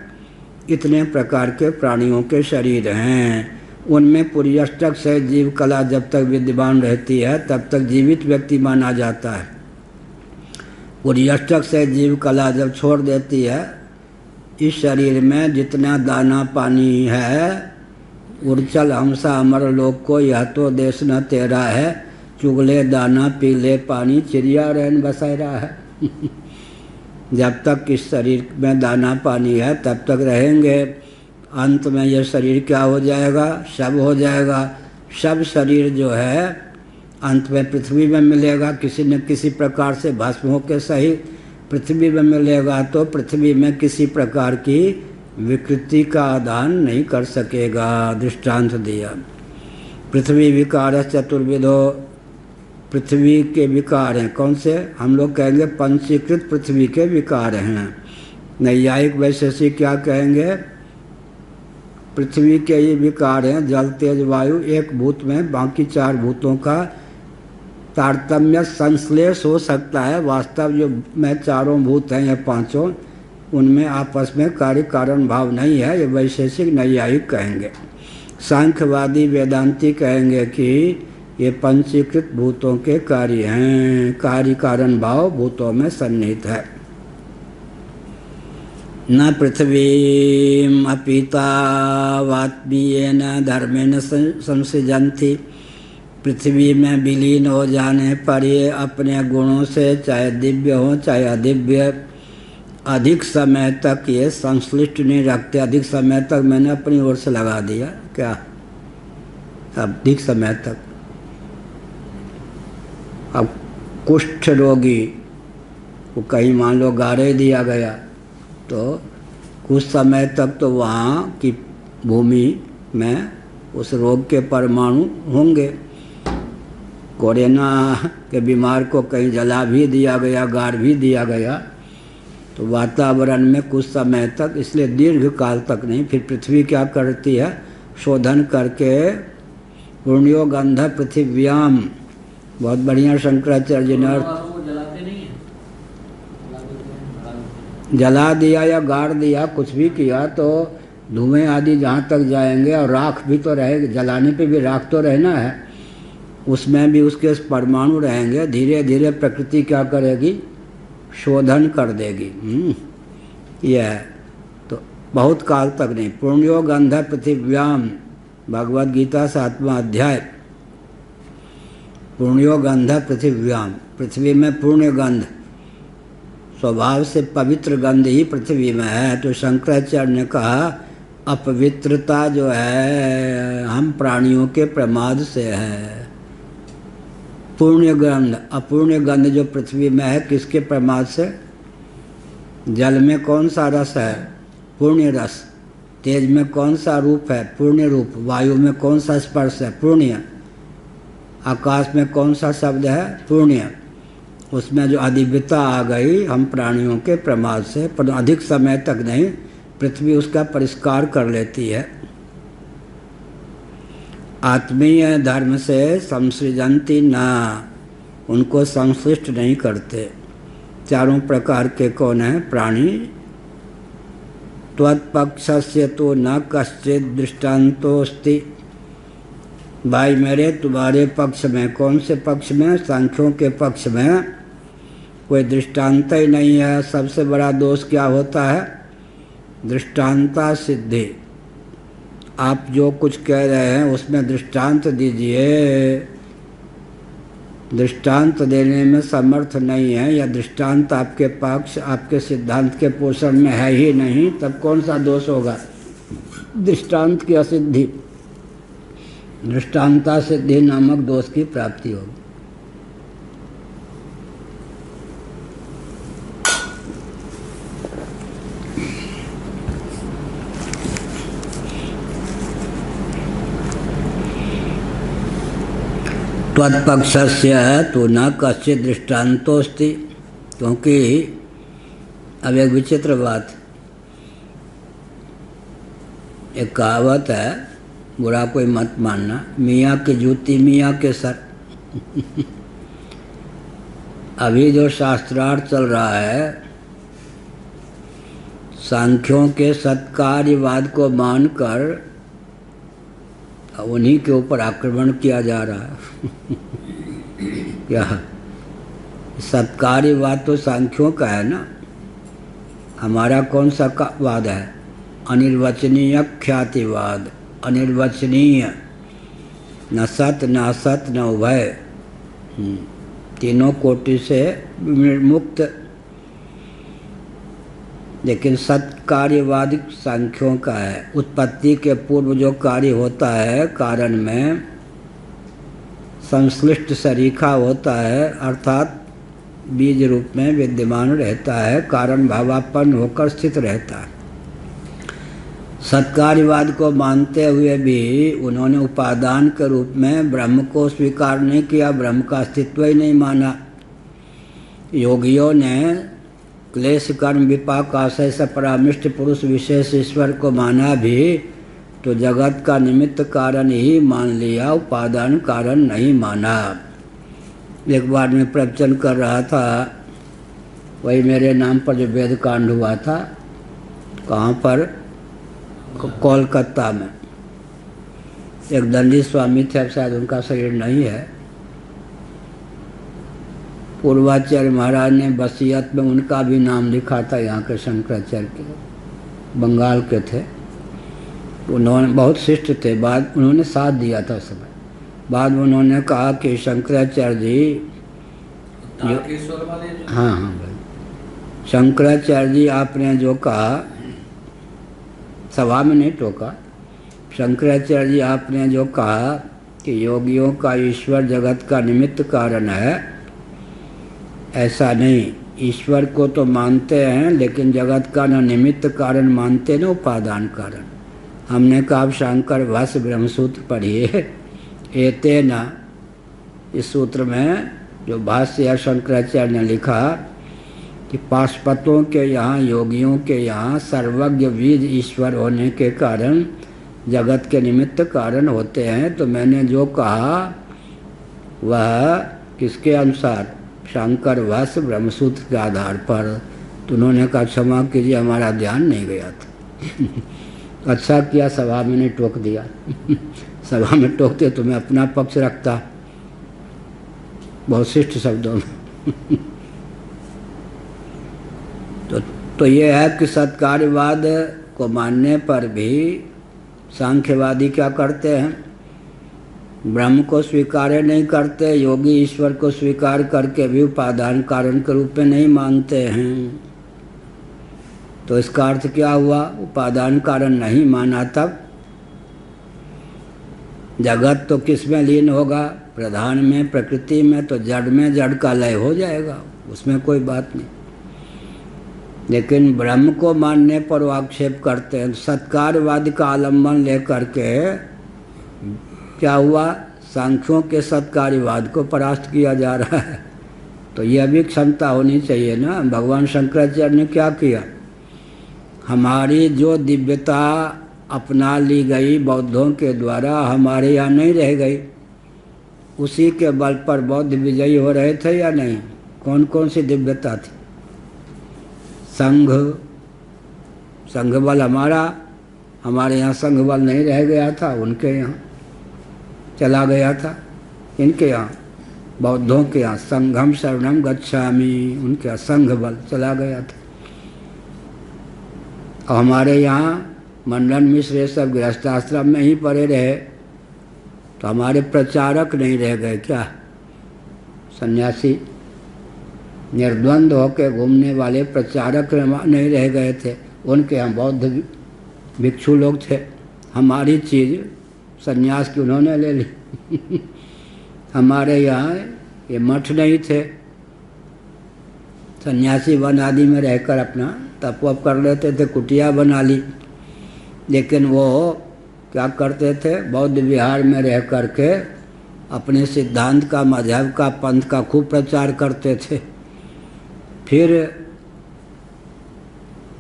इतने प्रकार के प्राणियों के शरीर हैं। उनमें पुर्यष्टक से जीव कला जब तक विद्यमान रहती है तब तक जीवित व्यक्ति माना जाता है। पुर्यष्टक से जीव कला जब छोड़ देती है, इस शरीर में जितना दाना पानी है, उर्चल हमसा अमर लोक को यह तो देश न तेरा है, चुगले दाना पीले पानी चिड़िया रैन बसेरा है। जब तक इस शरीर में दाना पानी है तब तक रहेंगे। अंत में यह शरीर क्या हो जाएगा? शव हो जाएगा। शव शरीर जो है अंत में पृथ्वी में मिलेगा, किसी न किसी प्रकार से भस्म होकर सही पृथ्वी में मिलेगा। तो पृथ्वी में किसी प्रकार की विकृति का आदान नहीं कर सकेगा। दृष्टांत दिया। पृथ्वी विकार चतुर्विधो, पृथ्वी के विकार हैं। कौन से? हम लोग कहेंगे पंचीकृत पृथ्वी के विकार हैं। नैयायिक वैशेषिक क्या कहेंगे? पृथ्वी के ये विकार हैं जल तेज वायु, एक भूत में बाकी 4 भूतों का तारतम्य संश्लेष हो सकता है। वास्तव जो में 4 भूत हैं या 5, उनमें आपस में कार्य कारण भाव नहीं है। ये वैशेषिक नैयायिक कहेंगे। सांख्यवादी वेदांती कहेंगे कि ये पंचीकृत भूतों के कार्य हैं, कार्य कारण भाव भूतों में सन्निहित है। न पृथ्वी अपीता वात्मीयेन धर्मेण संसृजन्ति। पृथ्वी में विलीन हो जाने पर ये अपने गुणों से चाहे दिव्य हो चाहे अदिव्य अधिक समय तक ये संश्लिष्ट नहीं रखते। अधिक समय तक मैंने अपनी ओर से लगा दिया। क्या? अधिक समय तक। अब कुष्ठ रोगी को कहीं मान लो गारे दिया गया तो कुछ समय तक तो वहाँ की भूमि में उस रोग के परमाणु होंगे। कोरोना के बीमार को कहीं जला भी दिया गया, गाड़ भी दिया गया, तो वातावरण में कुछ समय तक, इसलिए दीर्घ काल तक नहीं। फिर पृथ्वी क्या करती है? शोधन करके पुण्यो गंध पृथिव्याम, बहुत बढ़िया शंकराचार्य ने जला दिया या गाड़ दिया, कुछ भी किया तो धुएं आदि जहाँ तक जाएंगे, और राख भी तो रहेगी, जलाने पे भी राख तो रहना है, उसमें भी उसके परमाणु रहेंगे। धीरे धीरे प्रकृति क्या करेगी, शोधन कर देगी। यह है। तो बहुत काल तक नहीं। पुण्यो गंध पृथिव्याम, भगवद गीता 7वां अध्याय। पुण्यो गंध पृथिव्याम, पृथ्वी में पुण्य गंध, स्वभाव से पवित्र गंध ही पृथ्वी में है। तो शंकराचार्य ने कहा अपवित्रता जो है हम प्राणियों के प्रमाद से है। पुण्य गंध, अपुण्य गंध जो पृथ्वी में है किसके प्रमाद से? जल में कौन सा रस है? पुण्य रस। तेज में कौन सा रूप है? पुण्य रूप। वायु में कौन सा स्पर्श है? पुण्य। आकाश में कौन सा शब्द है? पुण्य। उसमें जो अधिव्यता आ गई हम प्राणियों के प्रमाद से, पर अधिक समय तक नहीं, पृथ्वी उसका परिष्कार कर लेती है। आत्मीय धर्म से संसृजंती ना, उनको संश्लिष्ट नहीं करते। चारों प्रकार के कौन है? प्राणी। त्वत्पक्षस्य तो न कश्चित दृष्टान्तोस्ति। भाई मेरे, तुम्हारे पक्ष में, कौन से पक्ष में? सांख्यों के पक्ष में कोई दृष्टांत ही नहीं है। सबसे बड़ा दोष क्या होता है? दृष्टांता सिद्धि। आप जो कुछ कह रहे हैं उसमें दृष्टांत दीजिए। दृष्टांत देने में समर्थ नहीं है, या दृष्टांत आपके पक्ष, आपके सिद्धांत के पोषण में है ही नहीं, तब कौन सा दोष होगा? दृष्टांत की असिद्धि, दृष्टांता सिद्धि नामक दोष की प्राप्ति होगी। त्वत्पक्षस्य तो न कश्चित दृष्टान्तोस्ति। क्योंकि अब एक विचित्र बात, एक कहावत है, बुरा कोई मत मानना, मियाँ की जूती मियाँ के सर। अभी जो शास्त्रार्थ चल रहा है, सांख्यों के सत्कार्यवाद को मानकर उन्हीं के ऊपर आक्रमण किया जा रहा है। क्या सत्कार्यवाद तो सांख्यों का है ना, हमारा कौन सा वाद है? अनिर्वचनीय ख्यातिवाद। अनिर्वचनीय, न सत न असत न उभय, तीनों कोटि से मुक्त। लेकिन सत्कार्यवाद सांख्यों का है। उत्पत्ति के पूर्व जो कार्य होता है, कारण में संश्लिष्ट सरीखा होता है, अर्थात बीज रूप में विद्यमान रहता है, कारण भावापन्न होकर स्थित रहता है। सत्कार्यवाद को मानते हुए भी उन्होंने उपादान के रूप में ब्रह्म को स्वीकार नहीं किया, ब्रह्म का अस्तित्व ही नहीं माना। योगियों ने क्लेश कर्म विपाक आशय से परामिष्ट पुरुष विशेष ईश्वर को माना भी तो जगत का निमित्त कारण ही मान लिया, उपादान कारण नहीं माना। एक बार मैं प्रवचन कर रहा था, वही मेरे नाम पर जो वेद कांड हुआ था, कहाँ पर? कोलकाता में। एक दंडी स्वामी थे, अब शायद उनका शरीर नहीं है। पूर्वाचार्य महाराज ने वसीयत में उनका भी नाम लिखा था, यहाँ के शंकराचार्य के, बंगाल के थे। उन्होंने बहुत शिष्ट थे, बाद उन्होंने साथ दिया था समय। बाद में उन्होंने कहा कि शंकराचार्य जी, हाँ भाई, शंकराचार्य जी आपने जो कहा, सभा में नहीं टोका, शंकराचार्य जी आपने जो कहा कि योगियों का ईश्वर जगत का निमित्त कारण है, ऐसा नहीं। ईश्वर को तो मानते हैं, लेकिन जगत का न निमित्त कारण मानते न उपादान कारण। हमने कहा आप शंकर भाष्य ब्रह्मसूत्र पढ़िए, एते न, इस सूत्र में जो भाष्य है शंकराचार्य ने लिखा कि पाशुपतों के यहाँ, योगियों के यहाँ सर्वज्ञ बीज ईश्वर होने के कारण जगत के निमित्त कारण होते हैं। तो मैंने जो कहा वह किसके अनुसार? शंकर भाष्य ब्रह्मसूत्र के आधार पर। तो उन्होंने कहा क्षमा कीजिए, हमारा ध्यान नहीं गया था। अच्छा किया सभा में नहीं टोक दिया। सभा में टोकते तो मैं अपना पक्ष रखता, बहुत शिष्ट शब्दों में। तो ये है कि सत्कार्यवाद को मानने पर भी सांख्यवादी क्या करते हैं, ब्रह्म को स्वीकार नहीं करते, योगी ईश्वर को स्वीकार करके भी उपादान कारण के रूप में नहीं मानते हैं। तो इसका अर्थ क्या हुआ, उपादान कारण नहीं माना तब जगत तो किस में लीन होगा, प्रधान में, प्रकृति में, तो जड़ में जड़ का लय हो जाएगा, उसमें कोई बात नहीं। लेकिन ब्रह्म को मानने पर वो आक्षेप करते हैं। सत्कारवाद का आलम्बन लेकर के क्या हुआ, सांख्यों के सत्कार्यवाद को परास्त किया जा रहा है। तो यह भी क्षमता होनी चाहिए ना। भगवान शंकराचार्य ने क्या किया, हमारी जो दिव्यता अपना ली गई बौद्धों के द्वारा, हमारे यहाँ नहीं रह गई, उसी के बल पर बौद्ध विजयी हो रहे थे या नहीं। कौन कौन सी दिव्यता थी, संघ बल हमारे यहाँ संघ बल नहीं रह गया था, उनके यहाँ चला गया था। इनके यहाँ बौद्धों के यहाँ संघम शरणम गच्छामि, उनके यहाँ संघ बल चला गया था। और हमारे यहाँ मंडन मिश्र ये सब गृहस्थाश्रम में ही पड़े रहे, तो हमारे प्रचारक नहीं रह गए क्या, सन्यासी निर्द्वंद होकर घूमने वाले प्रचारक नहीं रह गए थे। उनके यहाँ बौद्ध भिक्षु लोग थे। हमारी चीज़ सन्यास की उन्होंने ले ली। हमारे यहाँ ये मठ नहीं थे, सन्यासी वन आदि में रहकर अपना तप वप कर लेते थे, कुटिया बना ली। लेकिन वो क्या करते थे, बौद्ध विहार में रह कर के अपने सिद्धांत का, मजहब का, पंथ का खूब प्रचार करते थे। फिर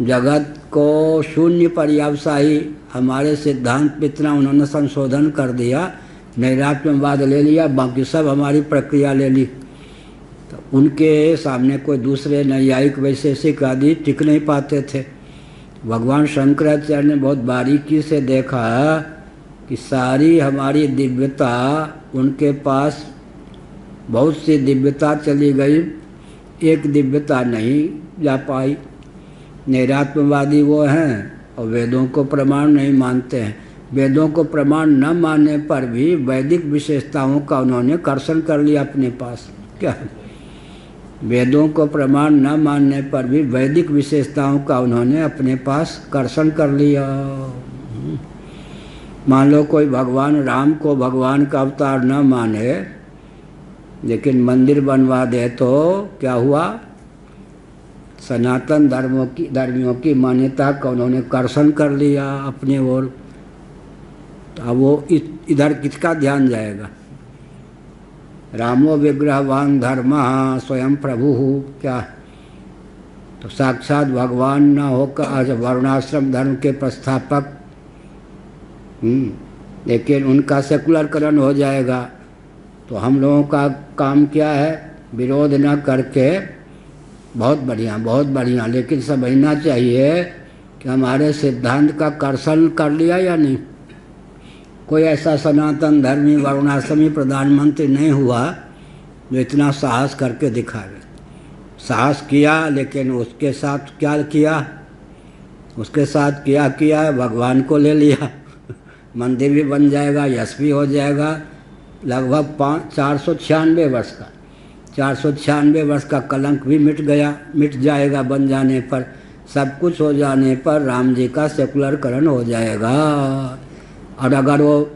जगत को शून्य पर्यावसायी हमारे सिद्धांत पे इतना उन्होंने संशोधन कर दिया, नैरात्यवाद ले लिया, बाकी सब हमारी प्रक्रिया ले ली। तो उनके सामने कोई दूसरे नैयायिक वैशेषिक आदि टिक नहीं पाते थे। भगवान शंकराचार्य ने बहुत बारीकी से देखा कि सारी हमारी दिव्यता, उनके पास बहुत सी दिव्यता चली गई, एक दिव्यता नहीं जा पाई। नैरात्यवादी वो हैं और वेदों को प्रमाण नहीं मानते हैं। वेदों को प्रमाण न मानने पर भी वैदिक विशेषताओं का उन्होंने कर्षण कर लिया अपने पास। क्या, वेदों को प्रमाण न मानने पर भी वैदिक विशेषताओं का उन्होंने अपने पास कर्षण कर लिया। मान लो कोई भगवान राम को भगवान का अवतार न माने, लेकिन मंदिर बनवा दे, तो क्या हुआ, सनातन धर्मियों की मान्यता का उन्होंने कर्षण कर लिया अपने ओर। तो अब वो इधर किसका ध्यान जाएगा। रामो विग्रहवान धर्म स्वयं प्रभु, क्या, तो साक्षात भगवान न होकर आज वर्णाश्रम धर्म के प्रस्थापक, लेकिन उनका सेकुलरकरण हो जाएगा। तो हम लोगों का काम क्या है, विरोध न करके बहुत बढ़िया, लेकिन समझना चाहिए कि हमारे सिद्धांत का कर्षण कर लिया या नहीं। कोई ऐसा सनातन धर्मी वर्णाश्रमी प्रधानमंत्री नहीं हुआ जो इतना साहस करके दिखावे। साहस किया, लेकिन उसके साथ क्या किया, उसके साथ किया भगवान को ले लिया। मंदिर भी बन जाएगा, यश भी हो जाएगा। लगभग 496 वर्ष का 496 वर्ष का कलंक भी मिट जाएगा बन जाने पर। सब कुछ हो जाने पर राम जी का सेकुलरकरण हो जाएगा। और अगर वो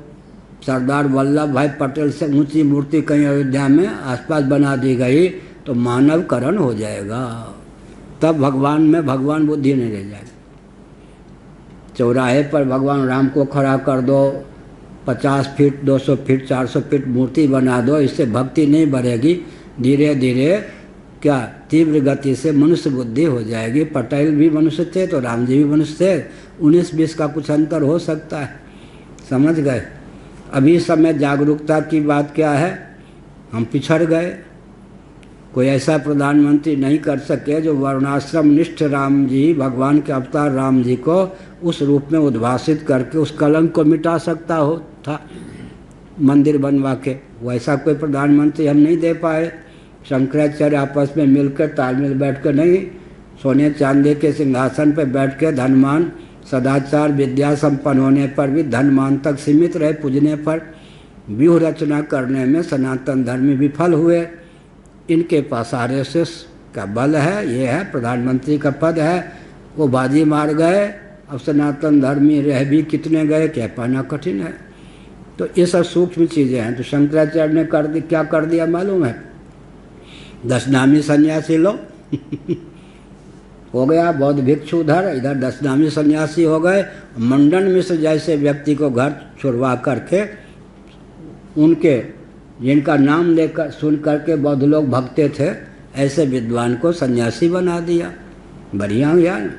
सरदार वल्लभ भाई पटेल से ऊंची मूर्ति कहीं अयोध्या में आसपास बना दी गई तो मानवकरण हो जाएगा। तब भगवान में भगवान बुद्धि नहीं रह जाएगी। चौराहे पर भगवान राम को खड़ा कर दो, 50 फीट 200 फीट 400 फीट मूर्ति बना दो, इससे भक्ति नहीं बढ़ेगी। धीरे धीरे क्या, तीव्र गति से मनुष्य बुद्धि हो जाएगी। पटेल भी मनुष्य थे तो राम जी भी मनुष्य थे, 19-20 का कुछ अंतर हो सकता है, समझ गए। अभी समय जागरूकता की बात क्या है, हम पिछड़ गए। कोई ऐसा प्रधानमंत्री नहीं कर सके जो वर्णाश्रम निष्ठ राम जी, भगवान के अवतार राम जी को उस रूप में उद्भासित करके उस कलंक को मिटा सकता हो था मंदिर बनवा के। वैसा कोई प्रधानमंत्री हम नहीं दे पाए। शंकराचार्य आपस में मिलकर तालमेल बैठ कर नहीं, सोने चांदी के सिंहासन पर बैठ के धनमान सदाचार विद्या संपन्न होने पर भी धनमान तक सीमित रहे, पूजने पर व्यूह रचना करने में सनातन धर्मी विफल हुए। इनके पास आरएसएस का बल है, ये है प्रधानमंत्री का पद है, वो बाजी मार गए। अब सनातन धर्मी रह भी कितने गए कह पाना कठिन है। तो ये सब सूक्ष्म चीज़ें हैं। तो शंकराचार्य ने क्या कर दिया मालूम है? 10 नामी सन्यासी लो हो गया, बौद्ध भिक्षु उधर, इधर 10 नामी सन्यासी हो गए। मंडन मिश्र जैसे व्यक्ति को घर छुड़वा करके उनके जिनका नाम लेकर सुन करके बौद्ध लोग भगते थे, ऐसे विद्वान को सन्यासी बना दिया। बढ़िया यार।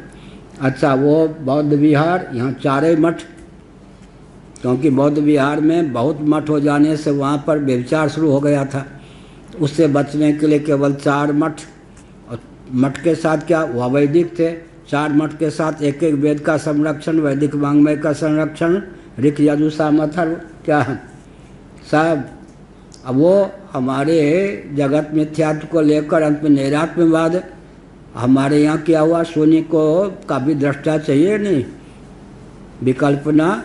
अच्छा, वो बौद्ध विहार, यहाँ 4 मठ, क्योंकि बौद्ध विहार में बहुत मठ हो जाने से वहाँ पर व्यभिचार शुरू हो गया था। उससे बचने के लिए केवल 4 मठ, और मठ के साथ क्या वह वैदिक थे। 4 मठ के साथ एक वेद का संरक्षण, वैदिक वाङ्मय का संरक्षण, ऋक यजु साम अथर्व क्या सब। अब वो हमारे जगत मिथ्यात्व को लेकर अंत में नैरात्म्यवाद। हमारे यहाँ क्या हुआ, शून्य को का भी दृष्टा चाहिए नहीं, विकल्पना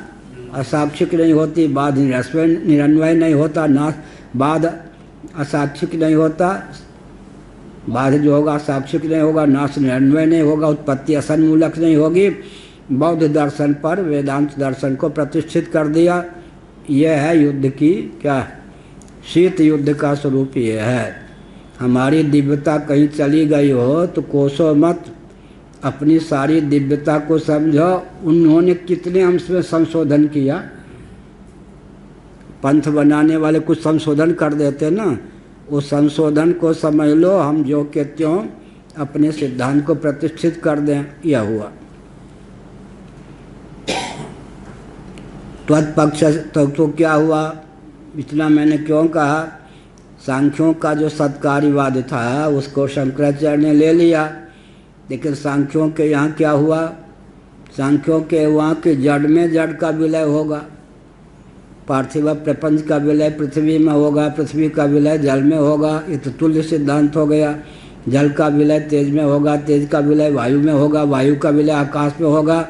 असाक्षिक नहीं होती, बाद निरन्वय नहीं होता, ना बाद असाक्षिक नहीं होता, बाद जो होगा साक्षिक नहीं होगा, नाश निरन्वय नहीं होगा, उत्पत्ति असन्मूलक नहीं होगी। बौद्ध दर्शन पर वेदांत दर्शन को प्रतिष्ठित कर दिया। यह है युद्ध की क्या, शीत युद्ध का स्वरूप ये है। हमारी दिव्यता कहीं चली गई हो तो कोसो मत, अपनी सारी दिव्यता को समझो। उन्होंने कितने अंश में संशोधन किया। पंथ बनाने वाले कुछ संशोधन कर देते ना, उस संशोधन को समझ लो। हम जो के त्यों अपने सिद्धांत को प्रतिष्ठित कर दें, यह हुआ। त्वत्पक्ष तो क्या हुआ, इतना मैंने क्यों कहा, सांख्यों का जो सत्कार्यवाद था उसको शंकराचार्य ने ले लिया। लेकिन सांख्यों के यहाँ क्या हुआ, सांख्यों के वहाँ के जड़ में जड़ का विलय होगा, पार्थिव प्रपंच का विलय पृथ्वी में होगा, पृथ्वी का विलय जल में होगा। ये तो तुल्य सिद्धांत हो गया। जल का विलय तेज में होगा, तेज का विलय वायु में होगा, वायु का विलय आकाश में होगा।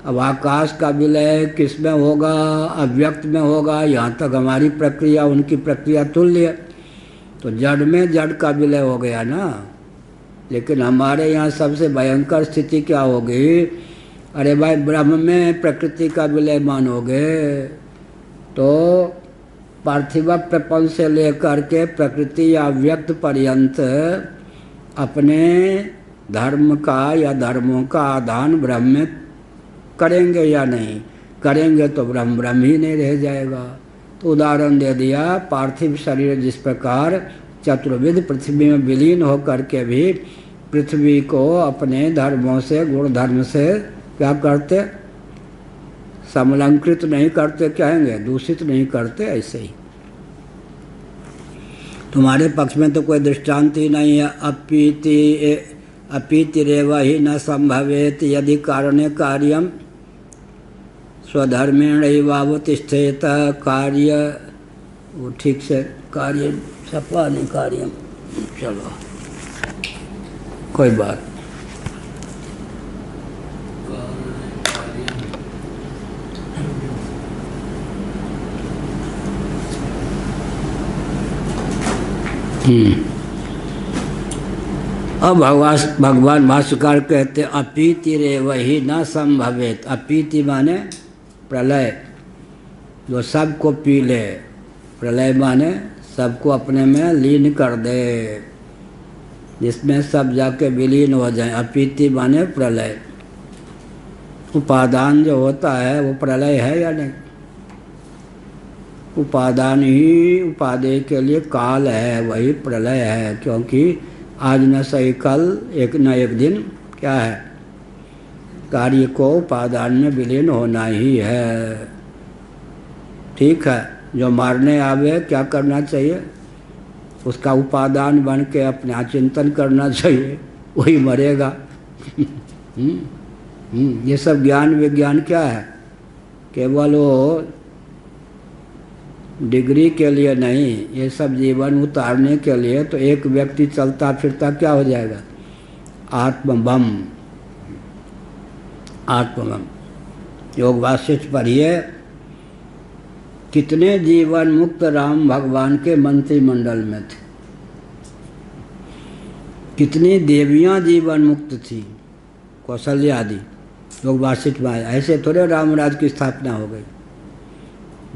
अब आकाश का विलय किस में होगा, अव्यक्त में होगा। यहाँ तक हमारी प्रक्रिया उनकी प्रक्रिया तुल्य। तो जड़ में जड़ का विलय हो गया ना। लेकिन हमारे यहाँ सबसे भयंकर स्थिति क्या होगी, अरे भाई ब्रह्म में प्रकृति का विलय मानोगे तो पार्थिव प्रपंच से लेकर के प्रकृति या व्यक्त पर्यंत अपने धर्म का या धर्मों का आदान ब्रह्म में करेंगे या नहीं करेंगे तो ब्रह्म ब्रह्म ही नहीं रह जाएगा। तो उदाहरण दे दिया, पार्थिव शरीर जिस प्रकार चतुर्विध पृथ्वी में विलीन होकर के भी पृथ्वी को अपने धर्मों से गुण धर्म से क्या करते, समलंकृत नहीं करते, कहेंगे दूषित नहीं करते। ऐसे ही तुम्हारे पक्ष में तो कोई दृष्टांत ही नहीं है। अपीतिरेव ही न संभवेत यदि कारणे कार्यम स्वधर्मेणैवावतिष्ठेत। कार्य वो ठीक से कार्य सपा नहीं कार्यम, चलो कोई बात। अब भगवान भाष्यकार कहते अपीतिरेव ही न संभवेत। अपीति माने प्रलय, जो सबको पी ले। प्रलय माने सबको अपने में लीन कर दे, जिसमें सब जाके विलीन हो जाए। अपीति माने प्रलय। उपादान जो होता है वो प्रलय है या नहीं? उपादान ही उपादेय के लिए काल है, वही प्रलय है। क्योंकि आज न सही कल, एक न एक दिन क्या है, कार्य को उपादान में विलीन होना ही है। ठीक है, जो मारने आवे क्या करना चाहिए? उसका उपादान बन के अपना चिंतन करना चाहिए, वही मरेगा। ये सब ज्ञान विज्ञान क्या है? केवल वो डिग्री के लिए नहीं, ये सब जीवन उतारने के लिए। तो एक व्यक्ति चलता फिरता क्या हो जाएगा? आत्मबम। आत्मबम। योग वासिष्ठ पढ़िए, कितने जीवन मुक्त राम भगवान के मंत्रिमंडल में थे, कितनी देवियां जीवन मुक्त थी, कौशल्या आदि। योग वासिष्ठ में ऐसे थोड़े रामराज की स्थापना हो गई,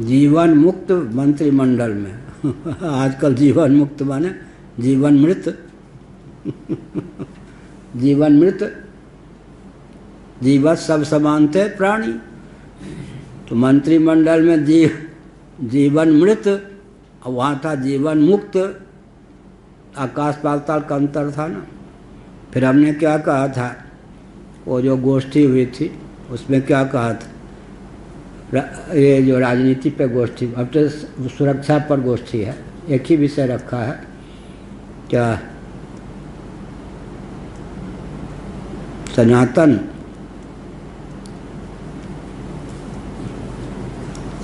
जीवन मुक्त मंत्रिमंडल में। आजकल जीवन मुक्त माने जीवन मृत। जीवन मृत, जीवत सब समान थे प्राणी, तो मंत्रिमंडल में जीवन मृत, और वहाँ था जीवन मुक्त। आकाश पाताल का अंतर था ना। फिर हमने क्या कहा था, वो जो गोष्ठी हुई थी उसमें क्या कहा था, ये जो राजनीति पे गोष्ठी, अब तो सुरक्षा पर गोष्ठी है, एक ही विषय रखा है। क्या सनातन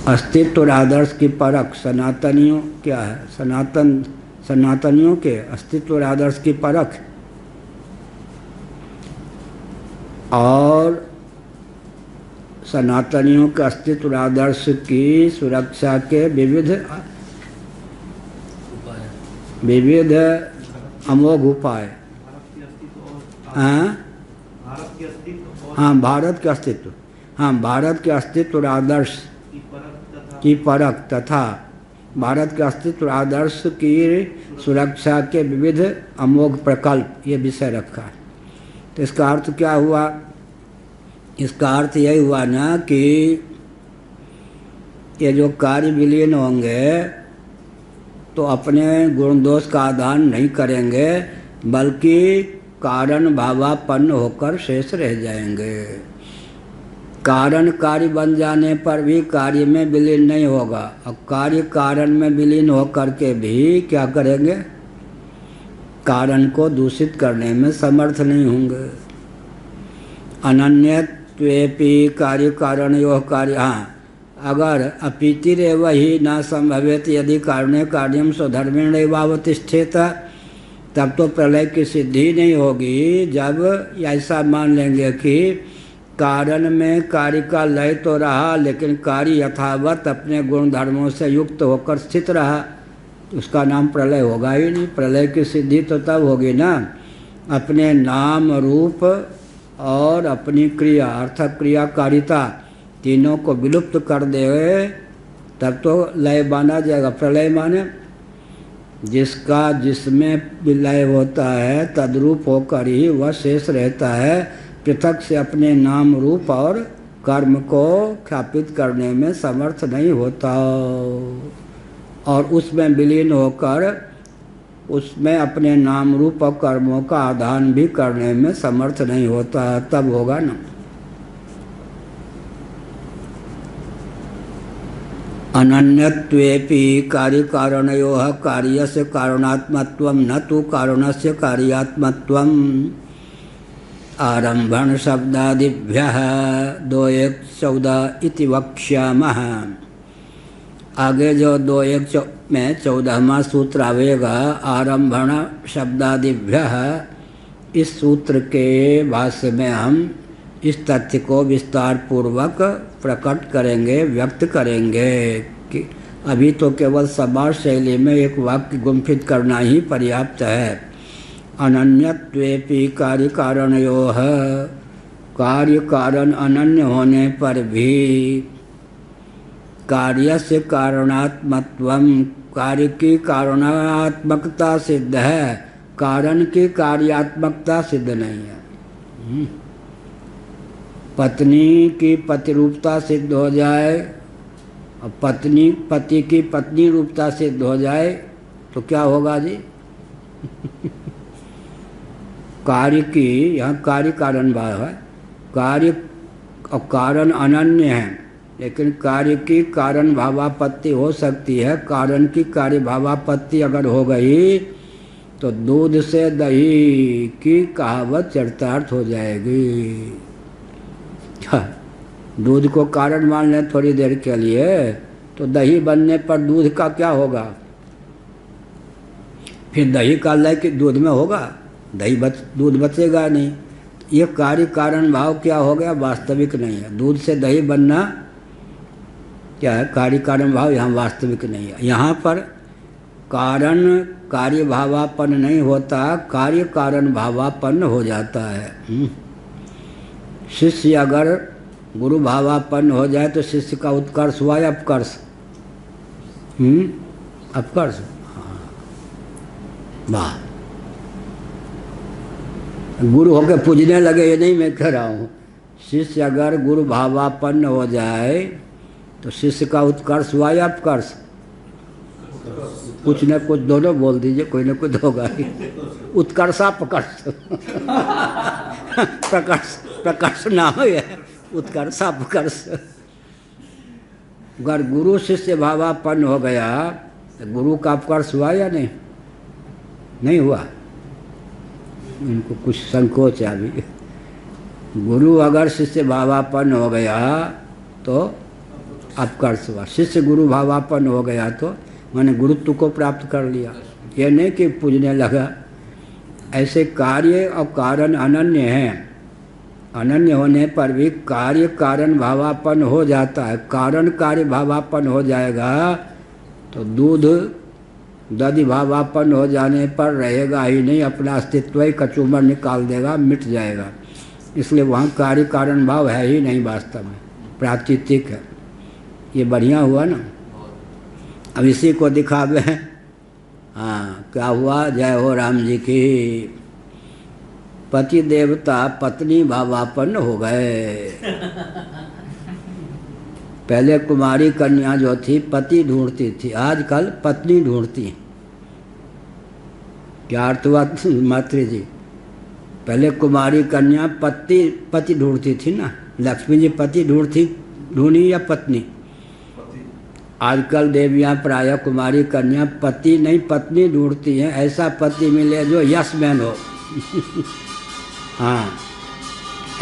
अस्तित्व और आदर्श की परख, सनातनियों क्या है, सनातनियों के अस्तित्व और आदर्श की परख, और सनातनियों के अस्तित्व और आदर्श की सुरक्षा के विविध अमोघ उपाय। हाँ, भारत के अस्तित्व, हाँ, भारत के अस्तित्व और आदर्श की परख तथा भारत के अस्तित्व और आदर्श की सुरक्षा के विविध अमोघ प्रकल्प, ये विषय रखा है। तो इसका अर्थ क्या हुआ? इसका अर्थ यही हुआ ना कि ये जो कार्य विलीन होंगे तो अपने गुण दोष का आदान नहीं करेंगे, बल्कि कारण भावापन्न होकर शेष रह जाएंगे। कारण कार्य बन जाने पर भी कार्य में विलीन नहीं होगा, और कार्य कारण में विलीन होकर के भी क्या करेंगे? कारण को दूषित करने में समर्थ नहीं होंगे। अनन्यत्वेपि कार्य कारणयोः कार्य, हाँ, अगर अपीतिरेव हि न संभवेत यदि कारणे कार्यम स्वधर्मेण एवावतिष्ठेत, तब तो प्रलय की सिद्धि नहीं होगी। जब ऐसा मान लेंगे कि कारण में कार्य का लय तो रहा, लेकिन कार्य यथावत अपने गुण धर्मों से युक्त होकर स्थित रहा, तो उसका नाम प्रलय होगा ही नहीं। प्रलय की सिद्धि तो तब होगी ना, अपने नाम रूप और अपनी क्रिया अर्थात क्रियाकारिता तीनों को विलुप्त कर दे, तब तो लय माना जाएगा। प्रलय माने जिसका जिसमें विलय होता है तद्रूप होकर ही वह शेष रहता है, पृथक से अपने नाम रूप और कर्म को ख्यापित करने में समर्थ नहीं होता, और उसमें विलीन होकर उसमें अपने नाम रूप और कर्मों का आदान भी करने में समर्थ नहीं होता। तब होगा ना। अनन्यत्वेपि कार्य कारणयोः कार्यस्य कारणात्मत्वं न तु कारणस्य कार्यात्मत्वं। आरंभण शब्दादिभ्यः 2:14 इति वक्ष्यामः। आगे जो 2:1 में 14वां सूत्र आवेगा, आरंभण शब्दादिभ्यः, इस सूत्र के भाष्य में हम इस तथ्य को विस्तार पूर्वक प्रकट करेंगे, व्यक्त करेंगे कि अभी तो केवल समाज शैली में एक वाक्य गुंफित करना ही पर्याप्त है। अनन्यत्वेपि कार्य कारणयोः, कार्य कारण अनन्य होने पर भी कार्यस्य कारणात्मत्वं, कार्य की कारणात्मकता सिद्ध है, कारण की कार्यात्मकता सिद्ध नहीं है। पत्नी की पति रूपता सिद्ध हो जाए और पत्नी पति की पत्नी रूपता सिद्ध हो जाए तो क्या होगा जी? कार्य की, यहाँ कार्य कारण भाव है, कार्य और कारण अनन्य है, लेकिन कार्य की कारण भावापत्ति हो सकती है। कारण की कार्य भावापत्ति अगर हो गई तो दूध से दही की कहावत चरितार्थ हो जाएगी। दूध को कारण मान लें थोड़ी देर के लिए, तो दही बनने पर दूध का क्या होगा? फिर दही का लय कि दूध में होगा, दूध बचेगा नहीं। ये कार्य कारण भाव क्या हो गया? वास्तविक नहीं है। दूध से दही बनना क्या है? कार्य कारण भाव यहाँ वास्तविक नहीं है। यहाँ पर कारण कार्य भावापन्न नहीं होता, कार्य कारण भावापन्न हो जाता है। शिष्य अगर गुरु भावापन्न हो जाए तो शिष्य का उत्कर्ष हुआ या अपकर्ष? अपकर्ष। हाँ, वाह। गुरु होके पूजने लगे, ये नहीं मैं कह रहा हूँ। शिष्य अगर गुरु भावापन्न हो जाए तो शिष्य का उत्कर्ष हुआ या अपकर्ष? कुछ न कुछ दोनों बोल दीजिए, कोई न कुछ होगा ही। उत्कर्षा प्रकर्ष। प्रकर्ष नाम है, उत्कर्षा प्रकर्ष। अगर गुरु शिष्य भावापन्न हो गया तो गुरु का अपकर्ष हुआ या नहीं? नहीं हुआ। इनको कुछ संकोच है अभी। गुरु अगर शिष्य भावापन्न हो गया तो अपकर्ष हुआ। शिष्य गुरु भावापन्न हो गया तो मैंने गुरुत्व को प्राप्त कर लिया। ये नहीं कि पूजने लगा। ऐसे कार्य और कारण अनन्य हैं। अनन्य होने पर भी कार्य कारण भावापन्न हो जाता है। कारण कार्य भावापन्न हो जाएगा तो दूध दधि भावापन्न हो जाने पर रहेगा ही नहीं, अपना अस्तित्व ही कचूमर निकाल देगा, मिट जाएगा। इसलिए वहाँ कार्य कारण भाव है ही नहीं, वास्तव में प्रातीतिक है। ये बढ़िया हुआ ना। अब इसी को दिखावे। हाँ, क्या हुआ? जय हो राम जी की। पति देवता पत्नी भावापन्न हो गए। पहले कुमारी कन्या जो थी पति ढूंढती थी, आजकल पत्नी ढूंढती है। क्या अर्थ हुआ मात्री जी? पहले कुमारी कन्या पति ढूंढती थी ना। लक्ष्मी जी पति ढूंढी या पत्नी? आजकल देवियां प्रायः कुमारी कन्या पति नहीं पत्नी ढूंढती हैं। ऐसा पति मिले जो यस मैन हो। हाँ,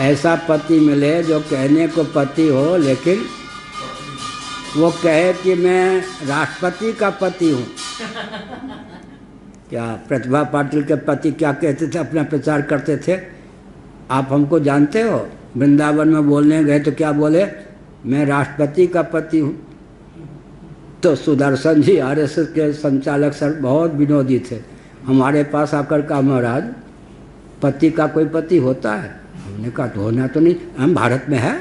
ऐसा पति मिले जो कहने को पति हो लेकिन वो कहे कि मैं राष्ट्रपति का पति हूँ। क्या प्रतिभा पाटिल के पति क्या कहते थे? अपना प्रचार करते थे। आप हमको जानते हो? वृंदावन में बोलने गए तो क्या बोले? मैं राष्ट्रपति का पति हूँ। तो सुदर्शन जी आरएसएस के संचालक सर बहुत विनोदी थे। हमारे पास आकर कहा, महाराज पति का कोई पति होता है? हमने कहा तो होना तो नहीं, हम भारत में है।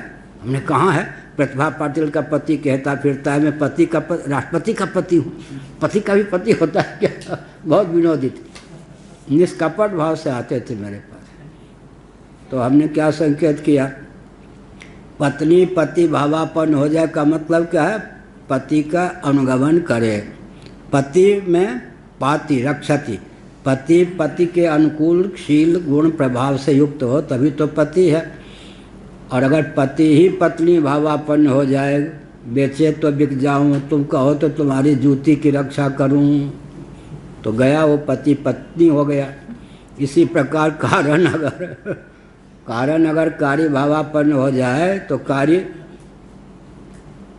हमने कहाँ है? प्रतिभा पाटिल का पति कहता फिरता है मैं पति का राष्ट्रपति का पति हूँ। पति का भी पति होता है क्या? बहुत विनोदी थे, निष्कपट भाव से आते थे मेरे पास। तो हमने क्या संकेत किया? पत्नी पति भावापन्न हो जाए का मतलब क्या है? पति का अनुगमन करे। पति में पाति रक्षति, पति पति के अनुकूल शील गुण प्रभाव से युक्त हो तभी तो पति है। और अगर पति ही पत्नी भावापन्न हो जाए, बेचे तो बिक जाऊं, तुम कहो तो तुम्हारी जूती की रक्षा करूं, तो गया वो पति पत्नी हो गया। इसी प्रकार कारण अगर कार्य भावापन्न हो जाए तो कार्य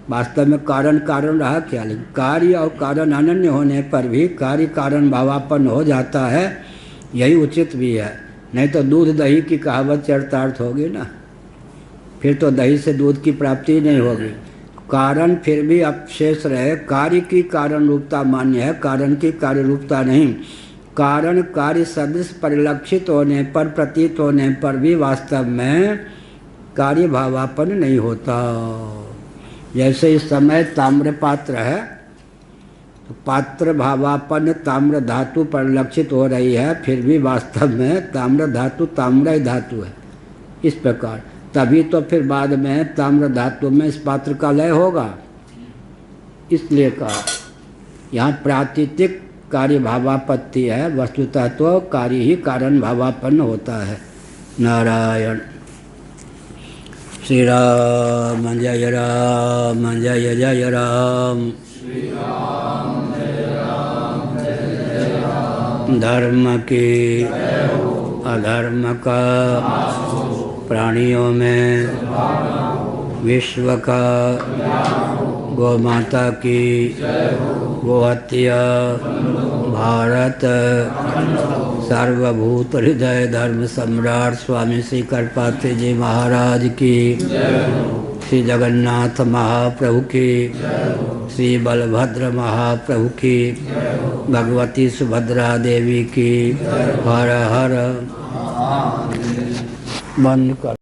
वास्तव में कारण रहा क्या? लेकिन कार्य और कारण अनन्य होने पर भी कार्य कारण भावापन्न हो जाता है। यही उचित भी है। नहीं तो दूध दही की कहावत चरितार्थ होगी ना, फिर तो दही से दूध की प्राप्ति नहीं होगी। कारण फिर भी अपशेष रहे। कार्य की कारण रूपता मान्य है, कारण की कार्य रूपता नहीं। कारण कार्य सदृश परिलक्षित होने पर, प्रतीत होने पर भी वास्तव में कार्य भावापन्न नहीं होता। जैसे इस समय ताम्र पात्र है तो पात्र भावापन्न ताम्र धातु परिलक्षित हो रही है, फिर भी वास्तव में ताम्र धातु ताम्र ही धातु है। इस प्रकार तभी तो फिर बाद में ताम्र धातु में इस पात्र का लय होगा। इसलिए कहा यहाँ प्रातीतिक कार्य भावापत्ति है, वस्तुतः तो कार्य ही कारण भावापन्न होता है। नारायण। श्री राम जय राम जय जय राम। धर्म की अधर्म का प्राणियों में विश्व का गौ माता की गोहत्या भारत सर्वभूत हृदय धर्म सम्राट स्वामी श्री करपात्री जी महाराज की, श्री जगन्नाथ महाप्रभु की, श्री बलभद्र महाप्रभु की, भगवती सुभद्रा देवी की। हर हर। बंद कर।